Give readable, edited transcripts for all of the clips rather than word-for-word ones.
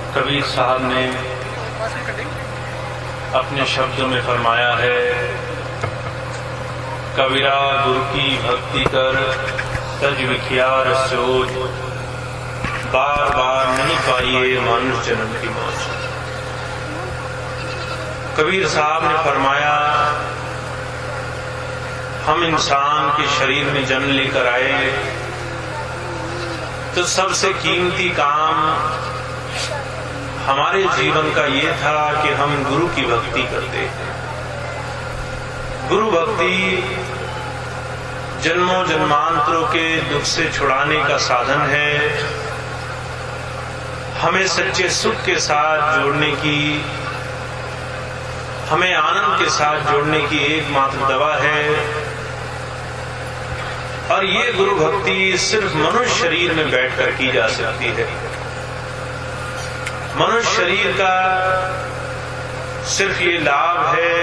कबीर साहब ने अपने शब्दों में फरमाया है, कबीरा गुरु की भक्ति कर तज विख्यार सोच, बार बार नहीं पाइए मानुष जन्म की मौज। कबीर साहब ने फरमाया, हम इंसान के शरीर में जन्म लेकर आए तो सबसे कीमती काम हमारे जीवन का ये था कि हम गुरु की भक्ति करते हैं। गुरु भक्ति जन्मों जन्मांतरों के दुख से छुड़ाने का साधन है, हमें सच्चे सुख के साथ जोड़ने की, हमें आनंद के साथ जोड़ने की एकमात्र दवा है। और ये गुरु भक्ति सिर्फ मनुष्य शरीर में बैठकर की जा सकती है। मनुष्य शरीर का सिर्फ ये लाभ है,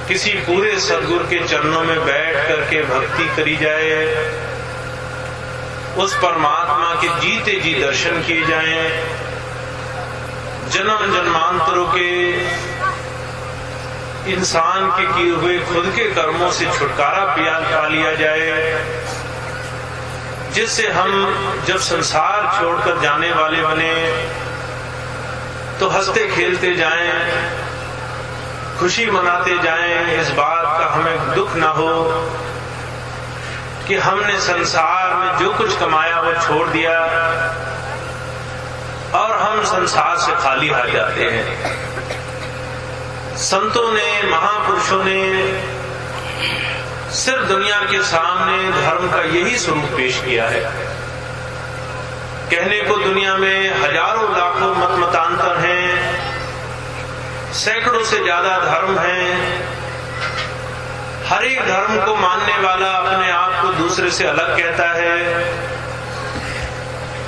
किसी पूरे सद्गुरु के चरणों में बैठ करके भक्ति करी जाए, उस परमात्मा के जीते जी दर्शन किए जाएं, जन्म जन्मांतरों के इंसान के किए हुए खुद के कर्मों से छुटकारा पा लिया जाए, जिससे हम जब संसार छोड़कर जाने वाले बने तो हंसते खेलते जाएं, खुशी मनाते जाएं, इस बात का हमें दुख ना हो कि हमने संसार में जो कुछ कमाया वो छोड़ दिया और हम संसार से खाली हाथ जाते हैं। संतों ने, महापुरुषों ने सिर्फ दुनिया के सामने धर्म का यही स्वरूप पेश किया है। कहने को दुनिया में हजारों लाखों मत मतांतर हैं, सैकड़ों से ज्यादा धर्म हैं। हर एक धर्म को मानने वाला अपने आप को दूसरे से अलग कहता है।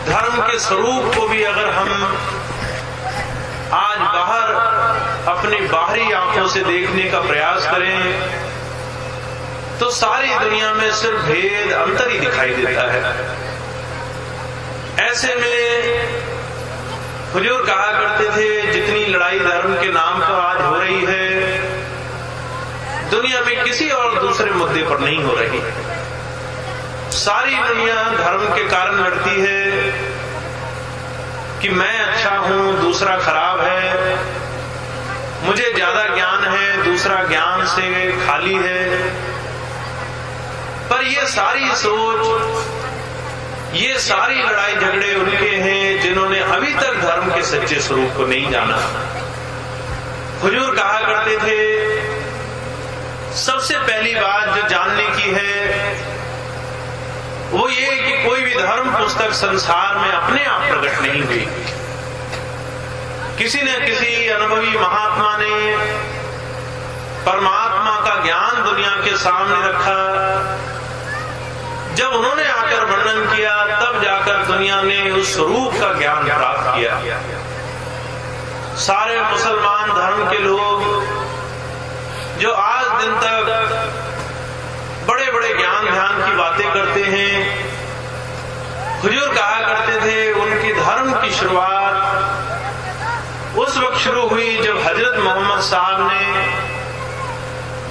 धर्म के स्वरूप को भी अगर हम आज बाहर अपनी बाहरी आंखों से देखने का प्रयास करें तो सारी दुनिया में सिर्फ भेद, अंतर ही दिखाई देता है। ऐसे में हुजूर कहा करते थे, जितनी लड़ाई धर्म के नाम पर आज हो रही है, दुनिया में किसी और दूसरे मुद्दे पर नहीं हो रही। सारी दुनिया धर्म के कारण लड़ती है कि मैं अच्छा हूं, दूसरा खराब है, मुझे ज्यादा ज्ञान है, दूसरा ज्ञान से खाली है। पर ये सारी सोच, ये सारी लड़ाई झगड़े उनके हैं जिन्होंने अभी तक धर्म के सच्चे स्वरूप को नहीं जाना। हुजूर कहा करते थे, सबसे पहली बात जो जानने की है वो ये कि कोई भी धर्म पुस्तक संसार में अपने आप प्रकट नहीं हुई। किसी न किसी अनुभवी महात्मा ने परमात्मा का ज्ञान दुनिया के सामने रखा। जब उन्होंने आकर वर्णन किया तब जाकर दुनिया ने उस स्वरूप का ज्ञान प्राप्त किया। सारे मुसलमान धर्म के लोग जो आज दिन तक बड़े बड़े ज्ञान ध्यान की बातें करते हैं, हुजूर कहा करते थे उनकी धर्म की शुरुआत उस वक्त शुरू हुई जब हजरत मोहम्मद साहब ने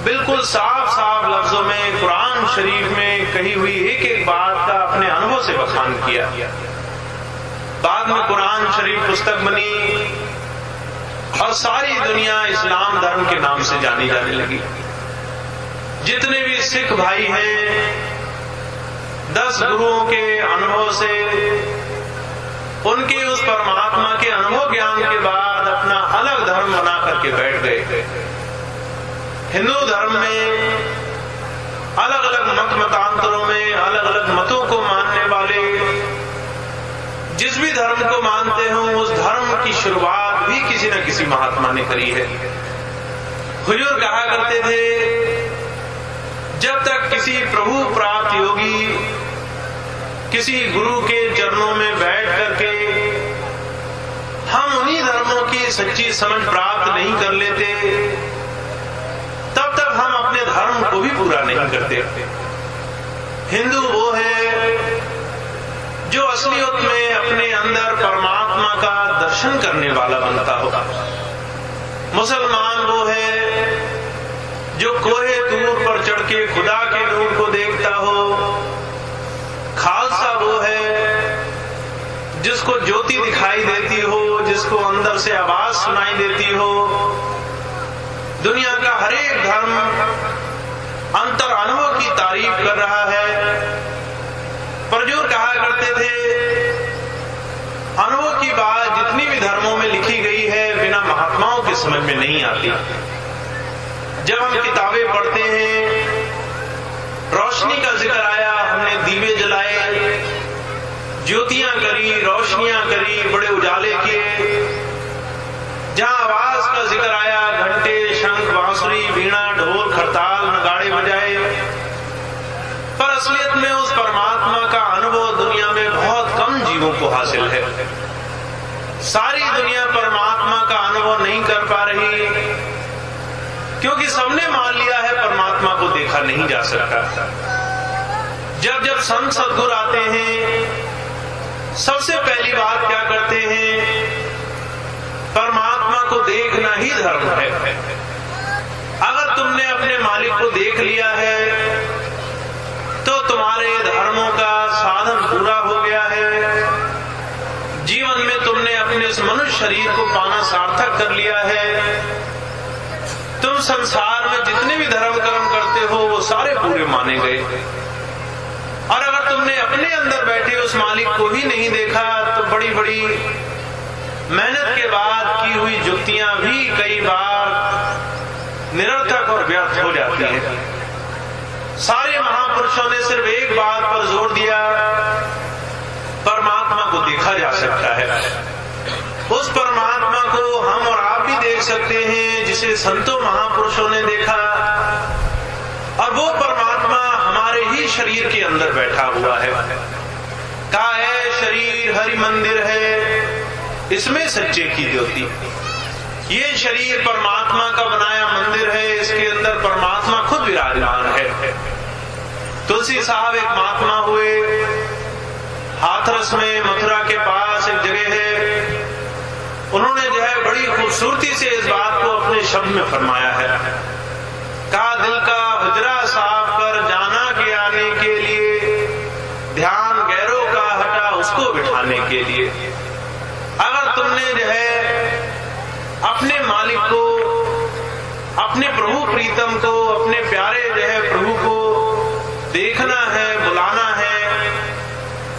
बिल्कुल साफ साफ लफ्जों में कुरान शरीफ में कही हुई एक एक बात का अपने अनुभव से बखान किया। बाद में कुरान शरीफ पुस्तक बनी और सारी दुनिया इस्लाम धर्म के नाम से जानी जाने लगी। जितने भी सिख भाई हैं, 10 गुरुओं के अनुभव से, उनके उस परमात्मा के अनुभव ज्ञान के बाद अपना अलग धर्म बना करके बैठ गए। हिंदू धर्म में अलग अलग मत मतांतरों में अलग अलग मतों को मानने वाले जिस भी धर्म को मानते हो, उस धर्म की शुरुआत भी किसी न किसी महात्मा ने करी है। हुजूर कहा करते थे, जब तक किसी प्रभु प्राप्त योगी किसी गुरु के चरणों में बैठ करके हम उन्हीं धर्मों की सच्ची समझ प्राप्त नहीं कर लेते, तब तक हम अपने धर्म को भी पूरा नहीं करते। हिंदू वो है जो असलियत में अपने अंदर परमात्मा परमात्मा का दर्शन करने वाला बनता हो। मुसलमान वो है जो कोहे तूर पर चढ़ के खुदा के नूर को देखता हो। खालसा वो है जिसको ज्योति दिखाई देती हो, जिसको अंदर से आवाज सुनाई देती हो। दुनिया का हर एक धर्म अंतर अनुभव की तारीफ कर रहा है, पर जो कहा करते थे अनुभव की बात जितनी भी धर्मों में लिखी गई है बिना महात्माओं के समझ में नहीं आती। जब हम किताबें पढ़ते हैं, रोशनी का जिक्र आया, हमने दीवे जलाए, ज्योतियां करी, रोशनियां करी, बड़े उजाले किए। जहां आवाज का जिक्र आया, घंटे, शंख, बांसुरी, वीणा, ढोल, खरताल, नगाड़े बजाए, पर असलियत में उस परमात्मा का अनुभव दुनिया में बहुत कम जीवों को हासिल है। सारी दुनिया परमात्मा का अनुभव नहीं कर पा रही, क्योंकि सबने मान लिया है परमात्मा को देखा नहीं जा सकता। जब जब संत सद्गुरु आते हैं, सबसे पहली बात क्या करते हैं? परमात्मा को देखना ही धर्म है। अगर तुमने अपने मालिक को देख लिया है तो तुम्हारे धर्मों का साधन पूरा हो गया है। जीवन में तुमने अपने इस मनुष्य शरीर को पाना सार्थक कर लिया है। तुम संसार में जितने भी धर्म कर्म करते हो वो सारे पूरे माने गए। और अगर तुमने अपने अंदर बैठे उस मालिक को ही नहीं देखा तो बड़ी बड़ी मेहनत के बाद की हुई जुक्तियां भी कई बार निरर्थक और व्यर्थ हो जाती है। सारे महापुरुषों ने सिर्फ एक बात पर जोर दिया, परमात्मा को देखा जा सकता है। उस परमात्मा को हम और आप भी देख सकते हैं जिसे संतों महापुरुषों ने देखा, और वो परमात्मा हमारे ही शरीर के अंदर बैठा हुआ है। कहा है शरीर हरि मंदिर है, इसमें सच्चे की ज्योति। ये शरीर परमात्मा का बनाया मंदिर है, इसके अंदर परमात्मा खुद विराजमान है। तुलसी साहब एक महात्मा हुए, हाथरस में मथुरा के पास एक जगह है, उन्होंने जो है बड़ी खूबसूरती से इस बात को अपने शब्द में फरमाया है। कहा दिल का हुजरा साफ कर जाना के आने के लिए, ध्यान गैरों का हटा उसको बिठाने के लिए। अगर तुमने जो है अपने मालिक को, अपने प्रभु प्रीतम को, अपने प्यारे जो है प्रभु को देखना है, बुलाना है,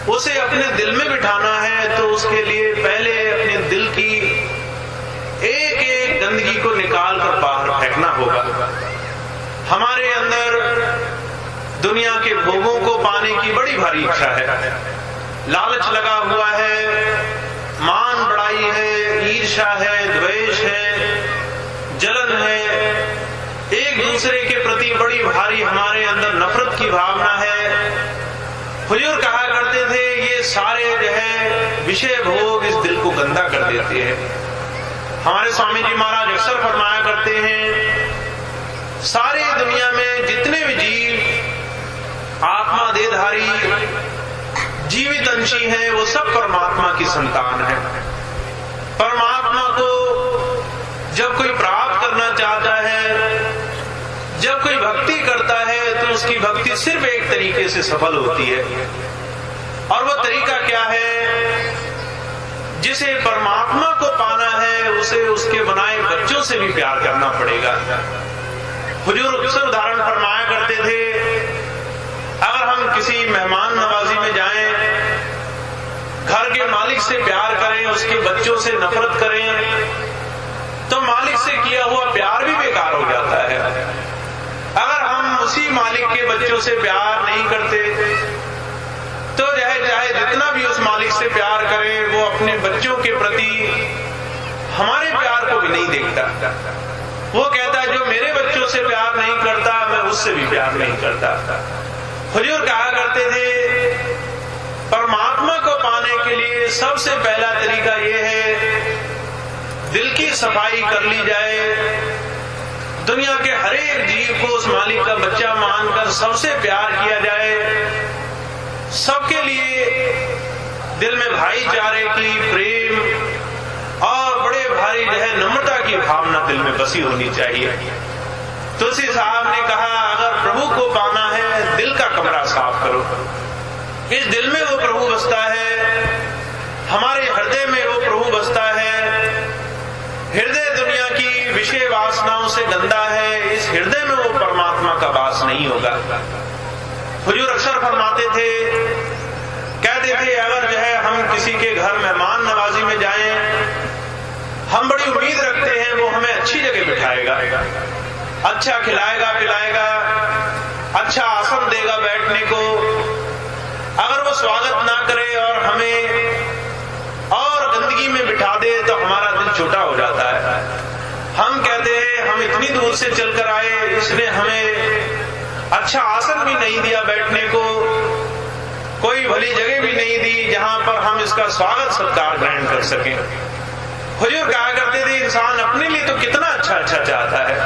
उसे अपने दिल में बिठाना है, तो उसके लिए पहले अपने दिल की एक एक गंदगी को निकाल कर बाहर फेंकना होगा। हमारे अंदर दुनिया के भोगों को पाने की बड़ी भारी इच्छा है, लालच लगा हुआ है, मान बढ़ाई है, ईर्ष्या है, द्वेष है, जलन है, एक दूसरे के प्रति बड़ी भारी हमारे अंदर नफरत की भावना है। हुजूर कहा करते थे ये सारे जो है विषय भोग इस दिल को गंदा कर देते हैं। हमारे स्वामी जी महाराज अक्सर फरमाया करते हैं सारी दुनिया में जितने भी जीव आत्मा देहधारी जीवित अंशी हैं वो सब परमात्मा की संतान है। परमात्मा को जब कोई प्राप्त करना चाहता है, जब कोई भक्ति करता है, तो उसकी भक्ति सिर्फ एक तरीके से सफल होती है, और वो तरीका क्या है? जिसे परमात्मा को पाना है उसे उसके बनाए बच्चों से भी प्यार करना पड़ेगा। हुजूर अक्सर उदाहरण फरमाया करते थे, अगर हम किसी मेहमान नवाजी में जाएं, घर के मालिक से प्यार करें, उसके बच्चों से नफरत करें, तो मालिक से किया हुआ प्यार भी बेकार हो जाता है। अगर हम उसी मालिक के बच्चों से प्यार नहीं करते तो चाहे जितना भी उस मालिक से प्यार करें, वो अपने बच्चों के प्रति हमारे प्यार को भी नहीं देखता। वो कहता है जो मेरे बच्चों से प्यार नहीं करता मैं उससे भी प्यार नहीं करता। हुजूर कहा करते थे परमात्मा को पाने के लिए सबसे पहला तरीका यह है दिल की सफाई कर ली जाए। दुनिया के हर एक जीव को उस मालिक का बच्चा मानकर सबसे प्यार किया जाए। सबके लिए दिल में भाईचारे की, प्रेम, और बड़े भारी जो है नम्रता की भावना दिल में बसी होनी चाहिए। तुलसी साहब ने कहा, अगर प्रभु को पाना है दिल का कमरा साफ करो। इस दिल में वो प्रभु बसता है, हमारे हृदय में वो प्रभु बसता है। हृदय दुनिया की विषय वासनाओं से गंदा है, इस हृदय में वो परमात्मा का वास नहीं होगा। हुजूर अक्सर फरमाते थे, कहते थे, अगर जो है हम किसी के घर मेहमान नवाजी में जाएं, हम बड़ी उम्मीद रखते हैं वो हमें अच्छी जगह बिठाएगा, अच्छा खिलाएगा पिलाएगा, अच्छा आसन देगा बैठने को। अगर वो स्वागत ना करे और हमें और गंदगी में बिठा दे तो हमारा दिल छोटा हो जाता है। हम कहते हैं हम इतनी दूर से चलकर आए, इसने हमें अच्छा आसन भी नहीं दिया बैठने को, कोई भली जगह भी नहीं दी जहां पर हम इसका स्वागत सत्कार ग्रहण कर सकें। हुजूर कहा करते थे, इंसान अपने लिए तो कितना अच्छा चाहता है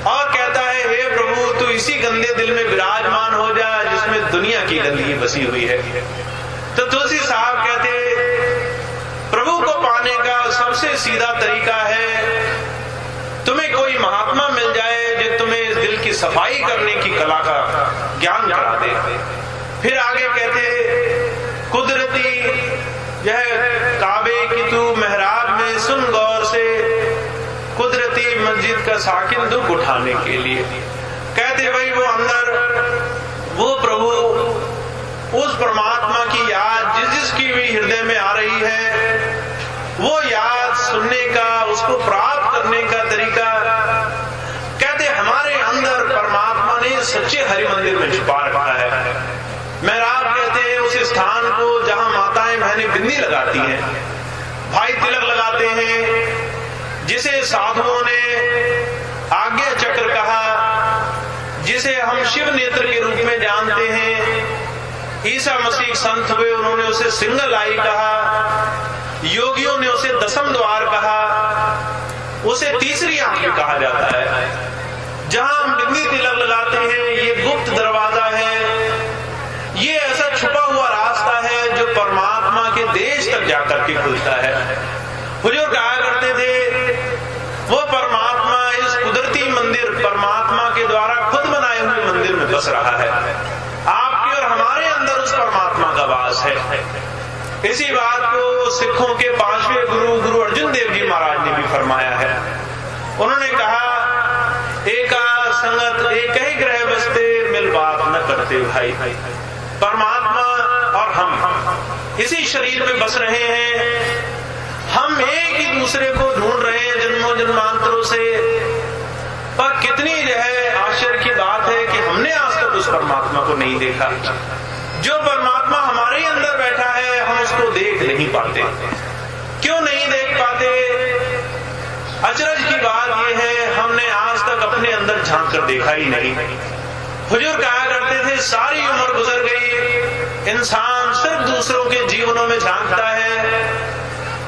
और कहता है, हे प्रभु तू इसी गंदे दिल में विराजमान हो जा जिसमें दुनिया की गंदगी बसी हुई है। तो तुलसी साहब कहते, प्रभु को पाने का सबसे सीधा तरीका है तुम्हें कोई महात्मा मिल जाए जो तुम्हें इस दिल की सफाई करने की कला का ज्ञान करा दे। फिर आगे कहते, कुदरती यह काबे की तू मेहराब में सुन गौर से, कुदरती मस्जिद का साकिन दुख उठाने के लिए। कहते भाई वो अंदर वो प्रभु, उस परमात्मा की याद जिसकी भी हृदय में आ रही है, वो याद सुनने का, उसको प्राप्त करने का तरीका, कहते हमारे अंदर परमात्मा ने सच्चे हरि मंदिर में छुपा रखा है। मेहराब कहते हैं उस स्थान को जहां माताएं बहनें बिंदी लगाती हैं, भाई तिलक लगाते हैं, जिसे साधुओं ने आज्ञा चक्र कहा, जिसे हम शिव नेत्र के रूप में जानते हैं। ईसा मसीह संत हुए, उन्होंने उसे सिंगल आई कहा, योगियों ने उसे दसम द्वार कहा, उसे तीसरी आंख भी कहा जाता है। जहां हम बिंदी तिलक लगाते हैं, ये गुप्त दरवाजा है, ये ऐसा छुपा हुआ रास्ता है जो परमात्मा के देश तक जाकर के खुलता है। हुजूर कहा करते थे, वो परमात्मा इस कुदरती मंदिर परमात्मा के द्वारा खुद बनाए हुए मंदिर में बस रहा है। आपके और हमारे अंदर उस परमात्मा का वास है। इसी बात को सिखों के 5वें गुरु अर्जुन देव जी महाराज ने भी फरमाया है। उन्होंने कहा, एका संगत एक ही ग्रह बसते, मिल बात न करते भाई। परमात्मा और हम इसी शरीर में बस रहे हैं, हम एक ही दूसरे को ढूंढ रहे हैं जन्मों जन्मांतरों से। पर कितनी जो है आश्चर्य की बात है कि हमने आज तक उस परमात्मा को नहीं देखा। जो परमात्मा हमारे अंदर बैठा है, हम उसको देख नहीं पाते। क्यों नहीं देख पाते? अचरज की बात यह है, हमने आज तक अपने अंदर झांक कर देखा ही नहीं। हुजूर कहा करते थे, सारी उम्र गुजर गई, इंसान सिर्फ दूसरों के जीवनों में झांकता है,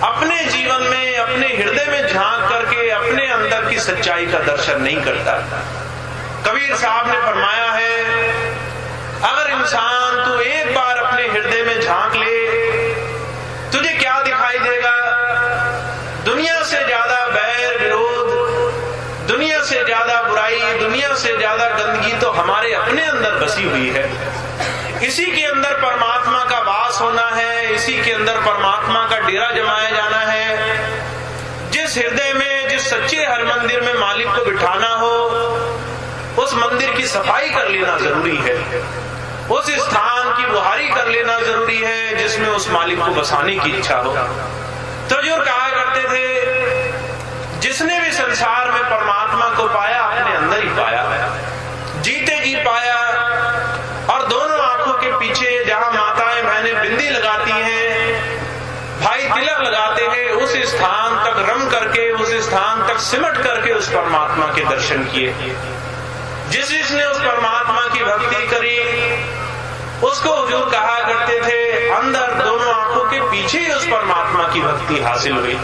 अपने जीवन में, अपने हृदय में झांक करके अपने अंदर की सच्चाई का दर्शन नहीं करता। कबीर साहब ने फरमाया है, अगर इंसान तू एक बार अपने हृदय में झांक ले, तुझे क्या दिखाई देगा? दुनिया से ज्यादा बैर विरोध, दुनिया से ज्यादा बुराई, दुनिया से ज्यादा गंदगी तो हमारे अपने अंदर बसी हुई है। इसी के अंदर परमात्मा का वास होना है, इसी के अंदर परमात्मा का डेरा जमाया जाना है। जिस हृदय में, जिस सच्चे हर मंदिर में मालिक को बिठाना हो, उस मंदिर की सफाई कर लेना जरूरी है, उस स्थान की बुहारी कर लेना जरूरी है जिसमें उस मालिक को बसाने की इच्छा हो। तो जो कहा करते थे, जिसने भी संसार में परमात्मा को पाया, अपने अंदर ही पाया, जीते जी पाया। और दोनों आंखों के पीछे जहां माताएं बहनें बिंदी लगाती हैं, भाई तिलक लगाते हैं, उस स्थान तक रम करके, उस स्थान तक सिमट करके उस परमात्मा के दर्शन किए। जिसने उस परमात्मा की भक्ति करी, उसको हुजूर कहा करते थे, अंदर दोनों आंखों के पीछे ही उस परमात्मा की भक्ति हासिल हुई।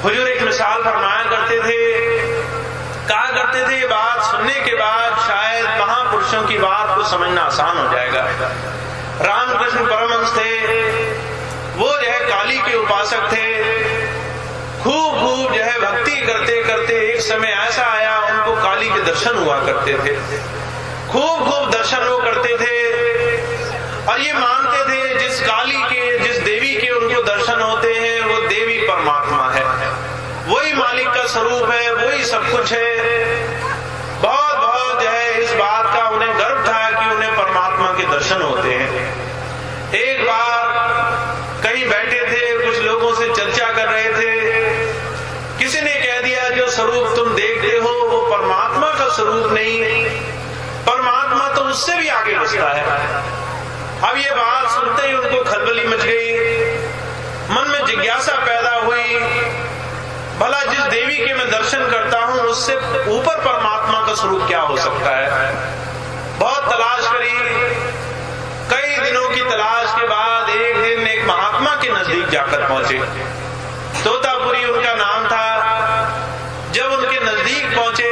हुजूर एक मिसाल फरमाया करते थे, कहा करते थे, ये बात सुनने के बाद शायद महापुरुषों की बात को समझना आसान हो जाएगा। रामकृष्ण परमहंस थे, वो जो है काली के उपासक थे। खूब जो है भक्ति करते करते एक समय ऐसा आया, उनको काली के दर्शन हुआ करते थे, खूब खूब दर्शन वो करते थे और ये मानते थे जिस काली के, जिस देवी के उनको दर्शन होते हैं वो देवी परमात्मा है, वही मालिक का स्वरूप है, वही सब कुछ है। बहुत बहुत जो है इस बात का उन्हें गर्व था कि उन्हें परमात्मा के दर्शन होते हैं। एक बार कहीं बैठे थे, कुछ लोगों से चर्चा कर रहे थे, किसी ने कह दिया जो स्वरूप तुम देखते हो वो परमात्मा का स्वरूप नहीं, परमात्मा तो उससे भी आगे बसता है। अब ये बात सुनते ही उनको खलबली मच गई, मन में जिज्ञासा पैदा हुई, भला जिस देवी के मैं दर्शन करता हूं उससे ऊपर परमात्मा का स्वरूप क्या हो सकता है। बहुत तलाश करी, कई दिनों की तलाश के बाद एक दिन एक महात्मा के नजदीक जाकर पहुंचे, तोतापुरी उनका नाम था। जब उनके नजदीक पहुंचे,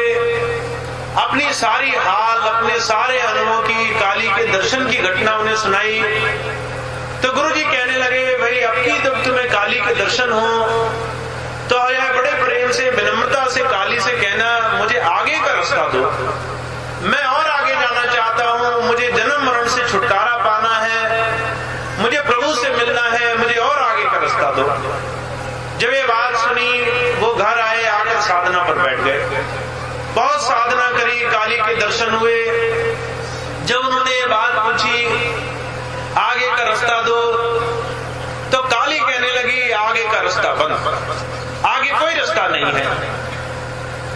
अपनी सारी हाल, अपने सारे अनुभव की, काली के दर्शन की घटना उन्हें सुनाई, तो गुरुजी कहने लगे भाई अब की जब तुम्हें काली के दर्शन हो तो यह बड़े प्रेम से, विनम्रता से काली से कहना मुझे आगे का रास्ता दो, मैं और आगे जाना चाहता हूं, मुझे जन्म मरण से छुटकारा पाना है, मुझे प्रभु से मिलना है, मुझे और आगे का रास्ता दो। जब ये बात सुनी वो घर आए, आकर साधना पर बैठ गए, बहुत साधना करी, काली के दर्शन हुए। जब उन्होंने ये बात पूछी आगे का रास्ता दो, तो काली कहने लगी आगे का रास्ता बंद, आगे कोई रास्ता नहीं है।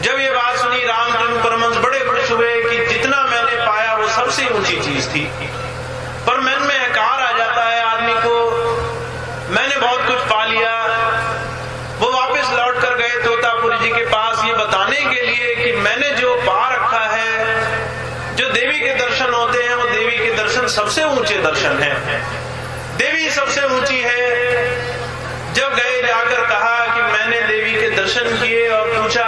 जब ये बात सुनी रामचंद्र परमहंस बड़े खुश हुए कि जितना मैंने पाया वो सबसे ऊंची चीज थी, पर मन में अहंकार आ जाता है आदमी को, मैंने बहुत कुछ पा लिया। वो वापस लौट कर गए तोतापुरी जी के पास ये बताने के लिए कि मैंने जो पा रखा है, जो देवी के दर्शन होते हैं वो देवी के दर्शन सबसे ऊंचे दर्शन हैं, देवी सबसे ऊंची है। जब गए जाकर कहा कि मैंने देवी के दर्शन किए और पूछा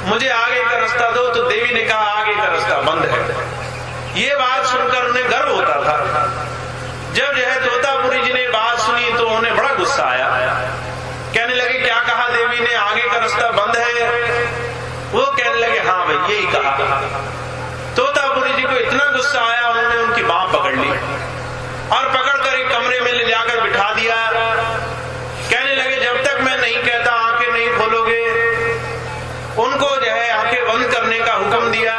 मुझे आगे का रास्ता दो, तो देवी ने कहा आगे का रास्ता बंद है। ये बात सुनकर उन्हें गर्व होता था। जब जो है तोतापुरी जी ने बात सुनी तो उन्हें बड़ा गुस्सा आया, कहने लगे क्या कहा देवी ने, आगे का रास्ता बंद है? वो कहने लगे हाँ भाई यही कहा। तोतापुरी जी को इतना गुस्सा आया, उन्होंने उनकी बांह पकड़ ली और पकड़कर एक कमरे में ले जाकर बिठा दिया। कहने लगे जब तक मैं नहीं कहता आंखें नहीं खोलोगे। उनको जो है आंखें बंद करने का हुक्म दिया।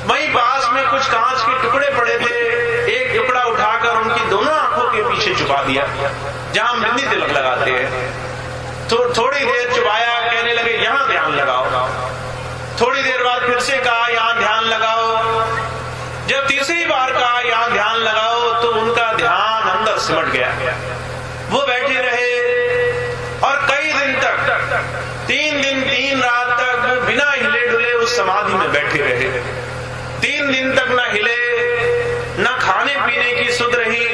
वहीं पास में कुछ कांच के टुकड़े पड़े थे, एक टुकड़ा उठाकर उनकी दोनों आंखों के पीछे छुपा दिया, जहां बिंदी तिलक लगाते हैं। तो थोड़ी देर छुपाया, कहने लगे यहां ध्यान लगाओ। थोड़ी देर बाद फिर से कहा यहां ध्यान लगाओ। जब तीसरी बार कहा यहां ध्यान लगाओ तो उनका ध्यान अंदर सिमट गया। वो बैठे रहे और कई दिन तक, 3 दिन 3 रात तक वो बिना हिले डुले उस समाधि में बैठे रहे। 3 दिन तक न हिले, न खाने पीने की सुध रही,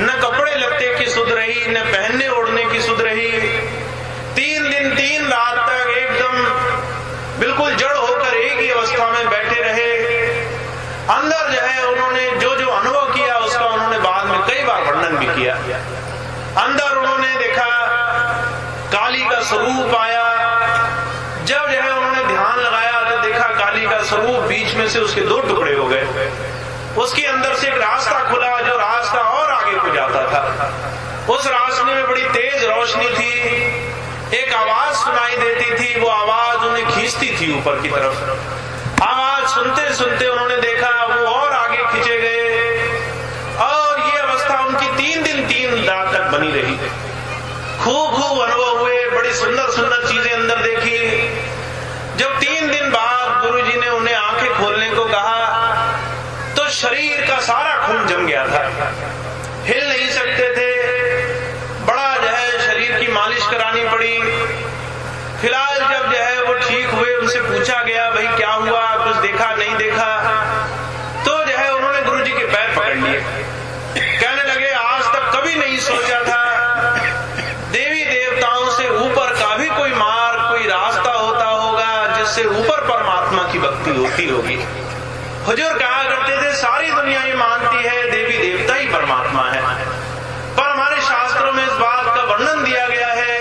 न कपड़े लत्ते की सुध रही, न पहनने ओढ़ने की सुध रही। 3 दिन 3 रात तक एकदम बिल्कुल जड़ होकर एक ही अवस्था में बैठे रहे। अंदर जो है उन्होंने जो जो अनुभव किया उसका उन्होंने बाद में कई बार वर्णन भी किया। अंदर उन्होंने देखा काली का स्वरूप आया। जब जो है उन्होंने ध्यान लगाया तो देखा काली का स्वरूप बीच में से उसके 2 टुकड़े हो गए। उसके अंदर से एक रास्ता खुला, जो रास्ता और आगे को जाता था। उस रास्ते में बड़ी तेज रोशनी थी, एक आवाज सुनाई देती थी, वो आवाज उन्हें खींचती थी ऊपर की तरफ। आवाज सुनते सुनते उन्होंने देखा वो और आगे खींचे गए और ये अवस्था उनकी 3 दिन 3 रात तक बनी रही। खूब खूब अनुभव हुए, बड़ी सुंदर सुंदर चीजें अंदर देखी। जब 3 दिन बाद गुरुजी ने उन्हें आंखें खोलने को कहा तो शरीर का सारा खून जम गया था, हिल नहीं सकते थे। बड़ा जो है शरीर की मालिश करानी पड़ी। फिलहाल जब जो है वो ठीक हुए, उनसे पूछा गया भाई क्या हुआ, कुछ देखा नहीं देखा? तो जो है उन्होंने गुरुजी के पैर पकड़ लिए। कहने लगे आज तक कभी नहीं सोचा था देवी देवताओं से ऊपर का भी कोई मार्ग, कोई रास्ता होता होगा जिससे ऊपर परमात्मा की भक्ति होती होगी। हुजूर कहा करते थे सारी दुनिया ये मानती है देवी देवता ही परमात्मा है, पर हमारे शास्त्रों में इस बात का वर्णन दिया गया है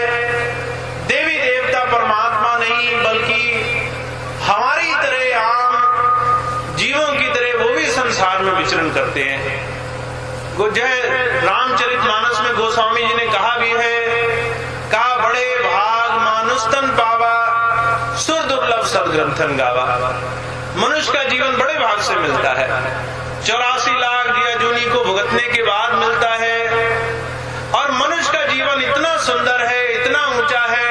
संसार में विचरण करते हैं। रामचरितमानस में गोस्वामी जी ने कहा भी है, कहा बड़े भाग मानुस्तन पावा, सुर दुर्लभ सदग्रंथन गावा। मनुष्य का जीवन बड़े भाग से मिलता है, 84 लाख दिया जूनी को भुगतने के बाद मिलता है। और मनुष्य का जीवन इतना सुंदर है, इतना ऊंचा है।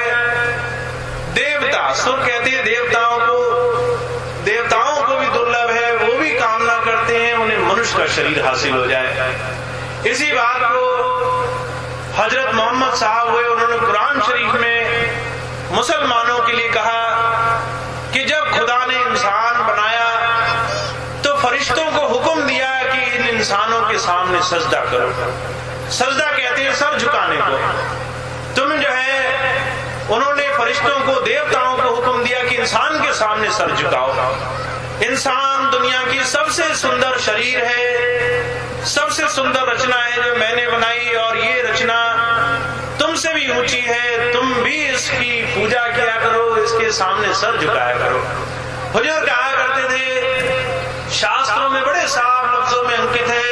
देवता, सुर कहते हैं देवताओं को भी दुर्लभ है, वो भी कामना करते हैं उन्हें मनुष्य का शरीर हासिल हो जाए। इसी बात को हजरत मोहम्मद साहब हुए, उन्होंने कुरान शरीफ में मुसलमानों के लिए कहा कि जब खुदा ने इंसान बनाया तो फरिश्तों को हुक्म दिया कि इन इंसानों के सामने सजदा करो। सजदा कहते हैं सर झुकाने को। तुम जो है, उन्होंने फरिश्तों को, देवताओं को हुक्म दिया कि इंसान के सामने सर झुकाओ। इंसान दुनिया की सबसे सुंदर शरीर है, सबसे सुंदर रचना है जो मैंने बनाई, और ये रचना तुमसे भी ऊंची है। तुम भी इसकी पूजा किया करो, इसके सामने सर झुकाया करो। हुजूर कहा करते थे, शास्त्रों में बड़े साफ लफ्जों में अंकित है,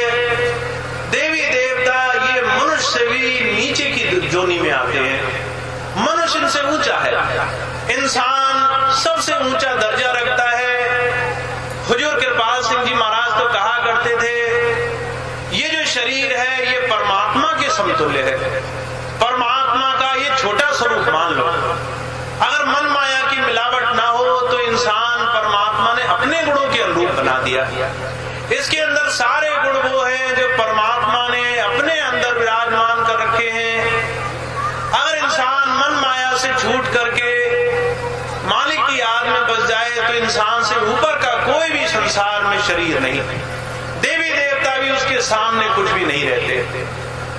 देवी देवता ये मनुष्य से भी नीचे की जोनी में आते हैं। मनुष्य इनसे ऊंचा है, इंसान सबसे ऊंचा दर्जा रखता है। हुजूर कृपाल सिंह जी महाराज तो कहा करते थे, ये जो शरीर है ये परमात्मा के समतुल्य है। परमात्मा का ये छोटा स्वरूप मान लो। अगर मन माया की मिलावट ना हो तो इंसान परमात्मा ने अपने गुणों के अनुरूप बना दिया। इसके अंदर सारे गुण वो हैं जो परमात्मा ने अपने अंदर विराजमान कर रखे हैं। अगर इंसान मन माया से छूट करके मालिक की याद में बस जाए तो इंसान से ऊपर का कोई भी संसार में शरीर नहीं। देवी देवता भी उसके सामने कुछ भी नहीं रहते।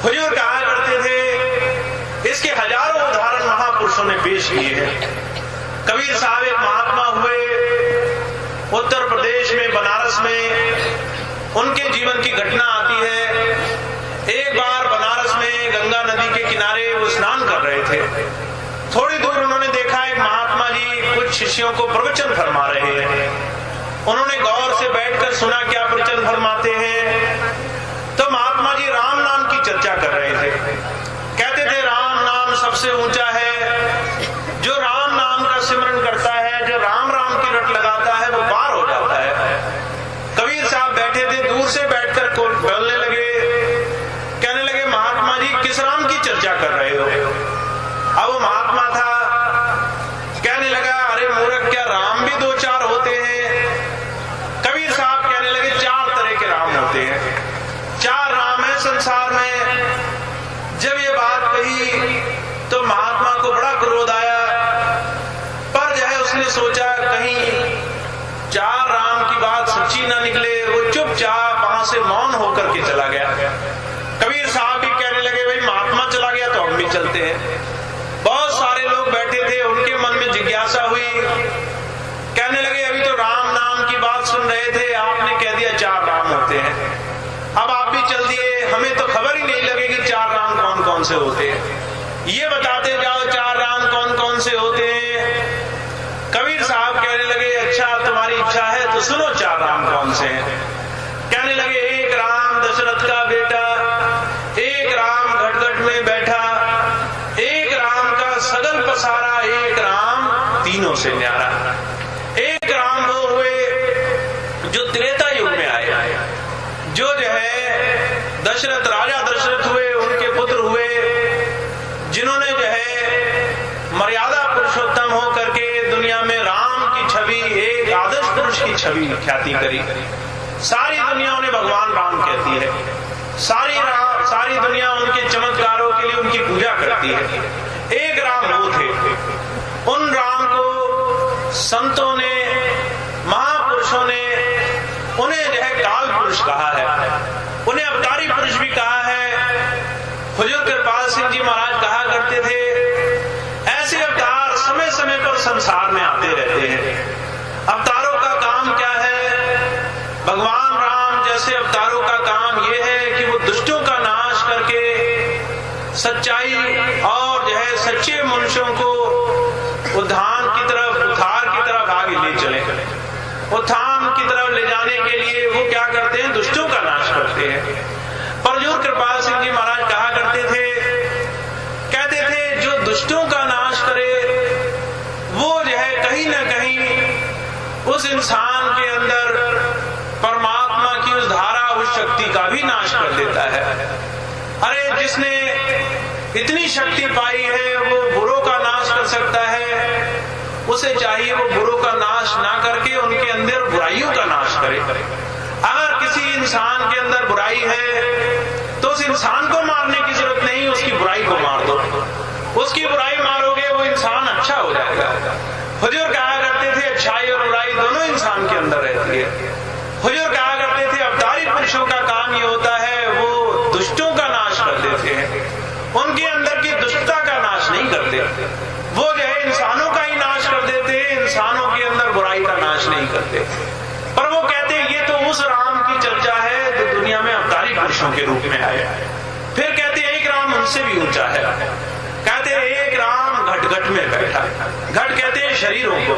हुजूर कहा करते थे, इसके हजारों उदाहरण महापुरुषों ने पेश किए हैं। कबीर साहब एक महात्मा हुए, उत्तर प्रदेश में बनारस में उनके जीवन की घटना आती है। एक बार बनारस में गंगा नदी के किनारे वो स्नान कर रहे थे। थोड़ी दूर उन्होंने देखा एक महात्मा जी कुछ शिष्यों को प्रवचन फरमा रहे हैं। उन्होंने गौर से बैठकर सुना क्या प्रवचन फरमाते हैं। तो महात्मा जी राम नाम की चर्चा कर रहे थे। कहते थे राम नाम सबसे ऊंचा है। जो राम नाम का सिमरन करता है, जो राम राम की रट लगाता है, वो पार हो जाता है। कबीर साहब बैठे थे, दूर से बैठकर बोलने लगे, कहने लगे महात्मा जी किस राम की चर्चा कर रहे हो। अब वो महात्मा था, कहने लगा अरे मूर्ख, क्या राम भी दो चार होते हैं। कबीर साहब कहने लगे 4 तरह के राम होते हैं, 4 राम है संसार में। जब ये बात कही तो महात्मा को बड़ा क्रोध आया, पर जो है उसने सोचा कहीं 4 राम की बात सच्ची ना निकले। वो चुपचाप वहां से मौन होकर के चला गया। कबीर साहब भी कहने लगे भाई महात्मा चला गया तो हम भी चलते हैं। बहुत सारे लोग बैठे थे, उनके मन में जिज्ञासा हुई। कहने लगे अभी तो राम नाम की बात सुन रहे थे, आपने कह दिया 4 राम होते हैं। अब आप भी चल दिए, हमें तो खबर ही नहीं लगेगी 4 राम कौन कौन से होते हैं। ये बताते जाओ 4 राम कौन कौन से होते हैं। कबीर साहब कहने लगे अच्छा तुम्हारी इच्छा है तो सुनो 4 राम कौन से हैं। कहने लगे एक राम दशरथ का बेटा, एक राम घटघट में बैठा, एक राम का सगल पसारा, एक राम तीनों से न्यारा। एक राम वो हुए जो त्रेता युग में आए, जो है दशरथ, राजा दशरथ हुए, उनके पुत्र हुए, जिन्होंने जो है मर्यादा पुरुषोत्तम हो करके दुनिया में राम की छवि, एक आदर्श पुरुष की छवि ख्याति करी। सारी दुनिया उन्हें भगवान राम कहती है। सारी दुनिया उनके चमत्कारों के लिए उनकी पूजा करती है। एक राम वो थे। उन राम को संतों ने, महापुरुषों ने उन्हें जो है काल पुरुष कहा है, उन्हें अवतारी पुरुष भी कहा है। हुजूर कृपाल सिंह जी महाराज कहा करते थे ऐसे अवतार समय समय पर संसार में आते रहते हैं। अवतारों का काम क्या है? भगवान राम जैसे अवतारों का काम यह है कि वो दुष्टों का नाश करके सच्चाई और जो है सच्चे मनुष्यों को उद्धार की तरफ आगे ले चले। उत्थान की तरफ ले जाने के लिए वो क्या करते हैं, दुष्टों का नाश करते हैं। परजोर कृपाल सिंह जी महाराज कहा करते थे, कहते थे जो दुष्टों का नाश करे वो जो है कहीं ना कहीं उस इंसान के अंदर परमात्मा की उस धारा, उस शक्ति का भी नाश कर देता है। अरे जिसने इतनी शक्ति पाई है वो बुरों का नाश कर सकता है, उसे चाहिए वो बुरों का नाश ना करके उनके अंदर बुराइयों का नाश करे। अगर किसी इंसान के अंदर बुराई है तो उस इंसान को मारने की जरूरत नहीं, उसकी बुराई को मार दो। उसकी बुराई मारोगे वो इंसान अच्छा हो जाएगा। हुजूर कहा करते थे अच्छाई और बुराई दोनों इंसान के अंदर रहती है। हुजूर कहा करते थे अवतारी पुरुषों का काम ये होता है वो दुष्टों का नाश कर देते हैं, उनके अंदर की दुष्टता का नाश नहीं करते। वो जो है इंसानों का ही नाश कर देते हैं, इंसानों के अंदर बुराई का नाश नहीं करते। पर वो कहते हैं ये तो उस राम की चर्चा है जो दुनिया में अवतारी पुरुषों के रूप में आए। फिर कहते हैं एक राम उनसे भी ऊंचा है। कहते हैं एक राम घट घट में बैठा। घट कहते हैं शरीरों को,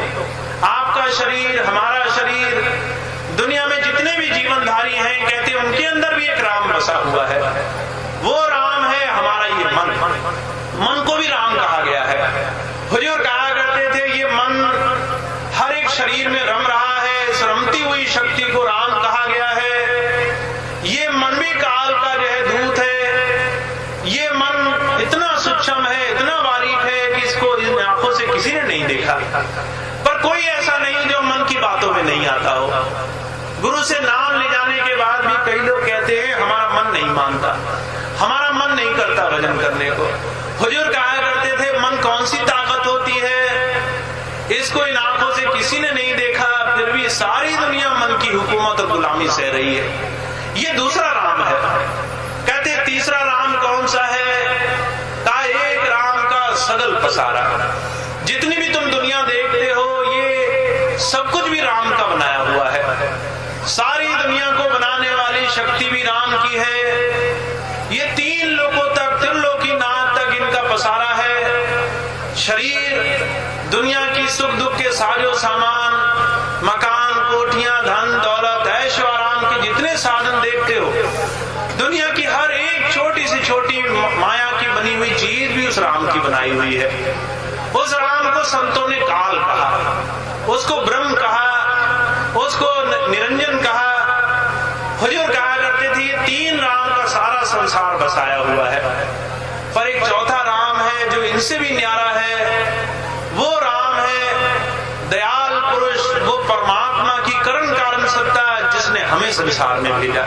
आपका शरीर, हमारा शरीर, दुनिया में जितने भी जीवनधारी हैं, कहते हैं उनके अंदर भी एक राम बसा हुआ है। वो राम है हमारा ये मन। मन को भी राम कहा गया है। हुजूर कहा करते थे ये मन हर एक शरीर में रम रहा है, इस रमती हुई शक्ति को राम कहा गया है। ये मन भी काल का जो है दूत है। ये मन इतना सूक्ष्म है, इतना बारीक है कि इसको इन आंखों से किसी ने नहीं देखा। पर कोई ऐसा नहीं जो मन की बातों में नहीं आता हो। गुरु से नाम ले जाने के बाद भी कई लोग कहते हैं हमारा मन नहीं मानता, हमारा मन नहीं करता भजन करने को। हुजूर कहा करते थे मन कौन सी ताकत होती है, इसको इन आंखों से किसी ने नहीं देखा, फिर भी सारी दुनिया मन की हुकूमत और गुलामी सह रही है। ये दूसरा राम है। कहते तीसरा राम कौन सा है? का एक राम का सगल पसारा। जितनी भी तुम दुनिया देखते हो ये सब कुछ भी राम का बनाया हुआ है। सारी दुनिया को बनाने वाली शक्ति भी राम की है। ये तीन लोकों तक, त्रिलोकी नाथ तक इनका पसारा है। शरीर, दुनिया की सुख दुख के साजो सामान, मकान, कोठियां, धन दौलत, ऐशो आराम के जितने साधन देखते हो, दुनिया की हर एक छोटी से छोटी माया की बनी हुई चीज भी उस राम की बनाई हुई है। उस राम को संतों ने काल कहा, उसको ब्रह्म कहा, उसको निरंजन कहा। हुजूर कहा करते थे ये तीन राम का सारा संसार बसाया हुआ है। पर एक चौथा राम है जो इनसे भी न्यारा है। वो राम है दयाल पुरुष, वो परमात्मा की करण कारण सत्ता जिसने हमें संसार में भेजा।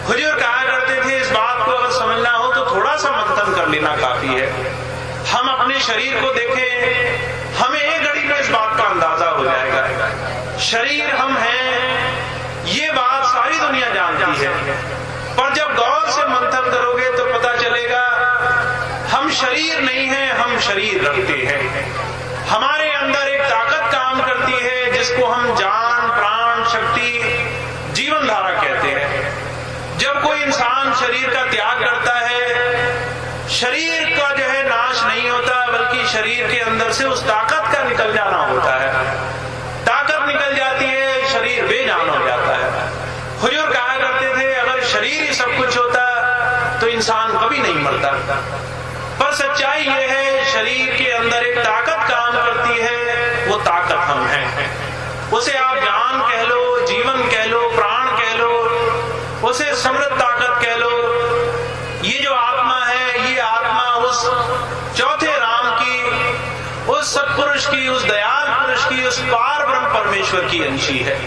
हुजूर कहा करते थे इस बात को अगर समझना हो तो थोड़ा सा मंथन कर लेना काफी है। हम अपने शरीर को देखें, हमें एक घड़ी में इस बात का अंदाजा हो जाएगा। शरीर हम हैं, ये बात सारी दुनिया जानती है। पर जब गौर से मंथन करोगे तो पता चलेगा हम शरीर नहीं हैं, हम शरीर रखते हैं। हमारे अंदर एक ताकत काम करती है जिसको हम जान, प्राण, शक्ति, जीवन धारा कहते हैं। जब कोई इंसान शरीर का त्याग करता है, शरीर का जो है नाश नहीं होता, बल्कि शरीर के अंदर से उस ताकत का निकल जाना होता है। ताकत निकल जाती है, शरीर बेजान हो जाता है। हुजूर कहा करते थे अगर शरीर ही सब कुछ होता तो इंसान कभी नहीं मरता। पर सच्चाई यह है शरीर के अंदर एक ताकत काम करती है, वो ताकत हम हैं। उसे आप जान कह लो, जीवन कह लो, प्राण कह लो, उसे समृद्ध ताकत कह लो। ये जो आत्मा है, ये आत्मा उस चौथे राम की, उस सत्पुरुष की, उस दयाल पुरुष की, उस पार ब्रह्म परमेश्वर की अंशी है।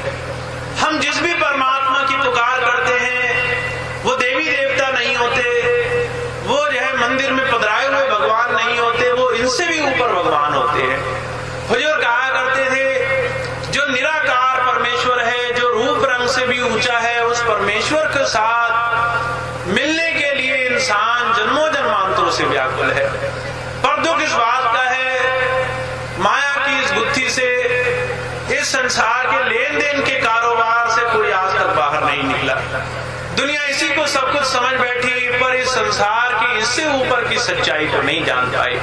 हम जिस भी परमात्मा की पुकार करते हैं वो देवी देवता नहीं होते, वो जो है मंदिर में पधराए हुए भगवान नहीं होते, वो इनसे भी ऊपर भगवान होते हैं। हुजूर कहा करते थे जो निराकार परमेश्वर है, जो रूप रंग से भी ऊंचा है, उस परमेश्वर के साथ मिलने के लिए इंसान जन्मों जन्मांतरों से व्याकुल है। पर दुख इस बात का है माया की इस बुद्धि से, इस संसार के लेन देन के कारोबार से कोई आज तक बाहर नहीं निकला। दुनिया इसी को सब कुछ समझ बैठी, पर इस संसार की इससे ऊपर की सच्चाई को नहीं जान पाई।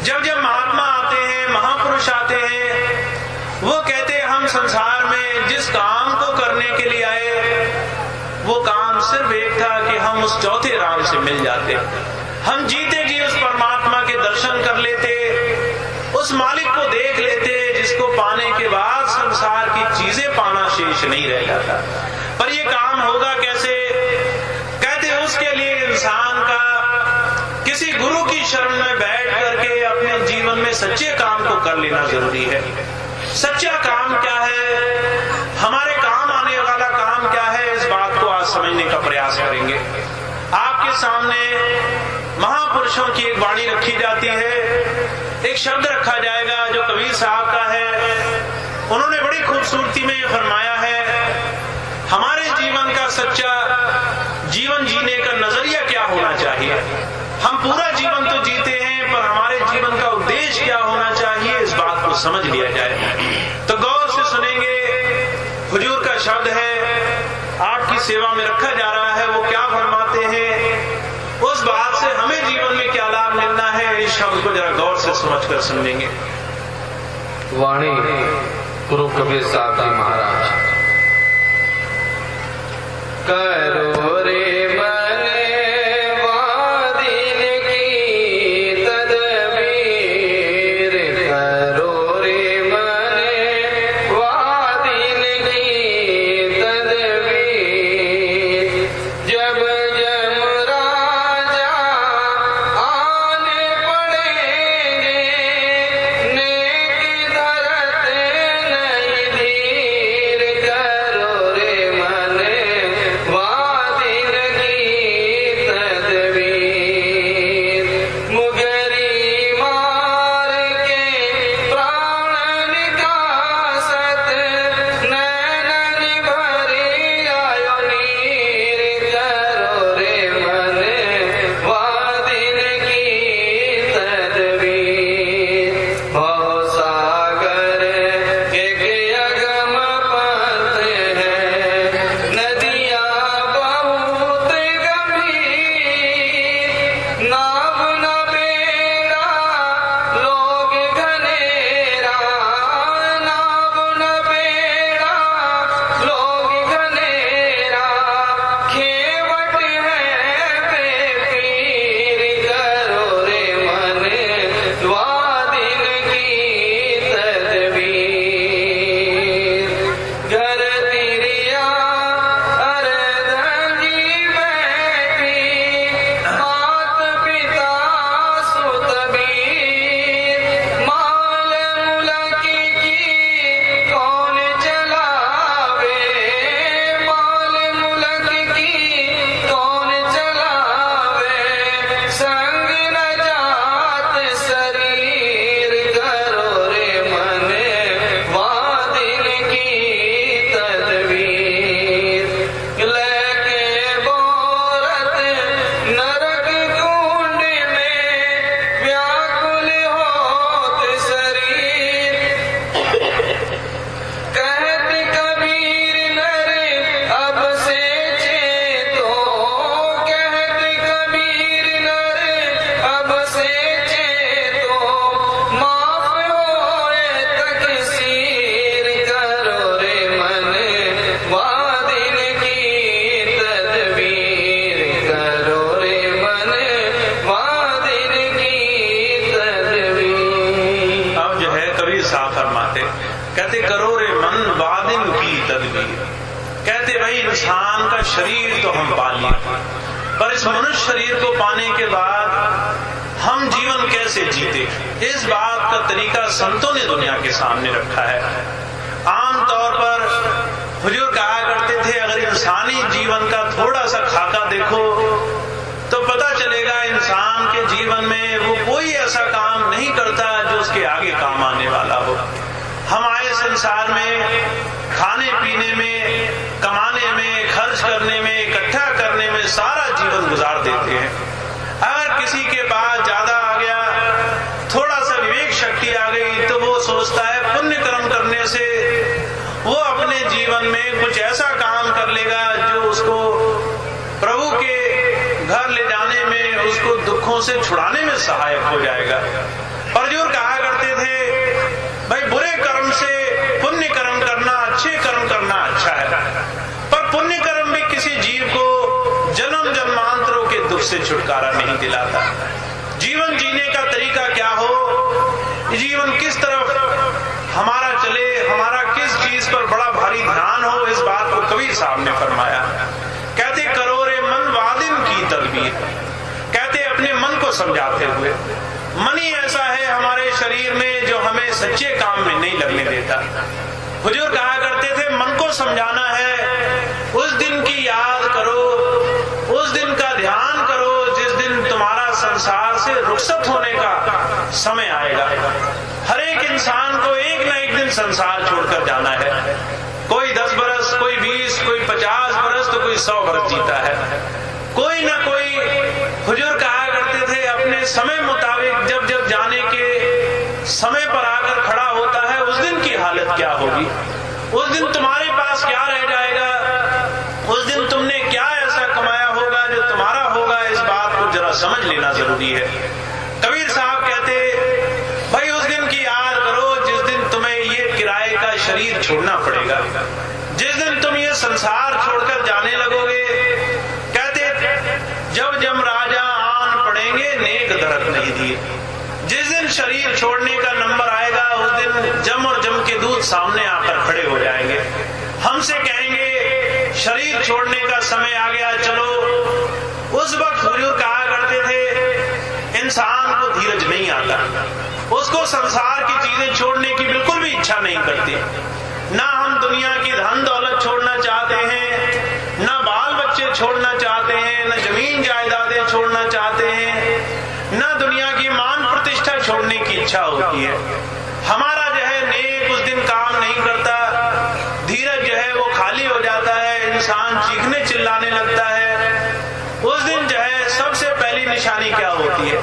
जब जब महात्मा आते हैं, महापुरुष आते हैं, वो कहते हम संसार में जिस काम को करने के लिए आए वो काम सिर्फ एक था कि हम उस चौथे राम से मिल जाते, हम जीते जी उस परमात्मा के दर्शन कर लेते, उस मालिक को देख लेते जिसको पाने के बाद संसार की चीजें पाना शेष नहीं रह जाता। पर ये काम होगा कैसे? कहते उसके लिए इंसान का किसी गुरु की शरण में बैठ करके अपने जीवन में सच्चे काम को कर लेना जरूरी है। सच्चा काम क्या है, हमारे काम आने वाला काम क्या है, इस बात को आज समझने का प्रयास करेंगे। आपके सामने महापुरुषों की एक वाणी रखी जाती है, एक शब्द रखा जाएगा जो कबीर साहब का है। उन्होंने बड़ी खूबसूरती में फरमाया है, हमारे जीवन का सच्चा जीवन जीने का नजरिया क्या होना चाहिए। हम पूरा जीवन तो जीते हैं, पर हमारे जीवन का उद्देश्य क्या होना चाहिए, इस बात को समझ लिया जाए। तो गौर से सुनेंगे, हुजूर का शब्द है, आपकी सेवा में रखा जा रहा है। वो क्या फरमाते हैं, उस बात से हमें जीवन में क्या लाभ मिलना है, इस शब्द को जरा गौर से समझकर सुन लेंगे। वाणी गुरु कबीर साहब जी महाराज। करो रे कहते करो रे मन वादिन की तदबीर। कहते भाई इंसान का शरीर तो हम पा लिए, पर इस मनुष्य शरीर को पाने के बाद हम जीवन कैसे जीते, इस बात का तरीका संतों ने दुनिया के सामने रखा है। आमतौर पर हुजूर कहा करते थे, अगर इंसानी जीवन का थोड़ा सा खाका देखो तो पता चलेगा इंसान के जीवन में वो कोई ऐसा काम नहीं करता जो उसके आगे काम आने वाला हो। हम आए संसार में खाने पीने में, कमाने में, खर्च करने में, इकट्ठा करने में सारा जीवन गुजार देते हैं। अगर किसी के पास ज्यादा आ गया, थोड़ा सा विवेक शक्ति आ गई, तो वो सोचता है पुण्य कर्म करने से वो अपने जीवन में कुछ ऐसा काम कर लेगा जो उसको प्रभु के घर ले जाने में, उसको दुखों से छुड़ाने में सहायक हो जाएगा। और जो कहा करते थे भाई बुरे कर्म से मुझसे छुटकारा नहीं दिलाता। जीवन जीने का तरीका क्या हो, जीवन किस तरफ हमारा चले, हमारा किस चीज पर बड़ा भारी ध्यान हो, इस बात को कबीर साहब ने फरमाया। कहते करो रे मन वादिन की तदबीर, कहते अपने मन को समझाते हुए, मन ही ऐसा है हमारे शरीर में जो हमें सच्चे काम में नहीं लगने देता। हुजूर कहा करते थे मन को समझाना है, उस दिन की याद करो, उस दिन का ध्यान करो जिस दिन तुम्हारा संसार से रुखसत होने का समय आएगा। हर एक इंसान को एक न एक दिन संसार छोड़कर जाना है। कोई 10 बरस, कोई 20, कोई 50 बरस, तो कोई 100 बरस जीता है। कोई ना कोई, हुजूर कहा करते थे अपने समय मुताबिक जब जब जाने के समय पर आकर खड़ा होता है, उस दिन की हालत क्या होगी, उस दिन तुम्हारे पास क्या रह जाएगा, उस दिन तुमने क्या ऐसा कमाया होगा जो तुम्हारा होगा, इस बात को जरा समझ लेना जरूरी है। कबीर साहब कहते भाई उस दिन की याद करो जिस दिन तुम्हें ये किराए का शरीर छोड़ना पड़ेगा, जिस दिन तुम ये संसार छोड़कर जाने लगोगे। कहते जब जम राजा आन पड़ेंगे नेक दरद नहीं दिए, जिस दिन शरीर छोड़ने का नंबर आएगा उस दिन जम और जम के दूध सामने आकर खड़े हो जाएंगे। हमसे कहेंगे शरीर छोड़ने का समय आ गया, चलो। उस वक्त हुजूर कहा करते थे इंसान को धीरज नहीं आता, उसको संसार की चीजें छोड़ने की बिल्कुल भी इच्छा नहीं करती। ना हम दुनिया की धन दौलत छोड़ना चाहते हैं, ना बाल बच्चे छोड़ना चाहते हैं, ना जमीन जायदादें छोड़ना चाहते हैं, ना दुनिया की मान प्रतिष्ठा छोड़ने की इच्छा होती है। हमारा जो है नेक उस दिन काम नहीं करता, धीरज जो है वो खाली हो जाता है, इंसान चीखने चिल्लाने लगता है। उस दिन जो है सबसे पहली निशानी क्या होती है,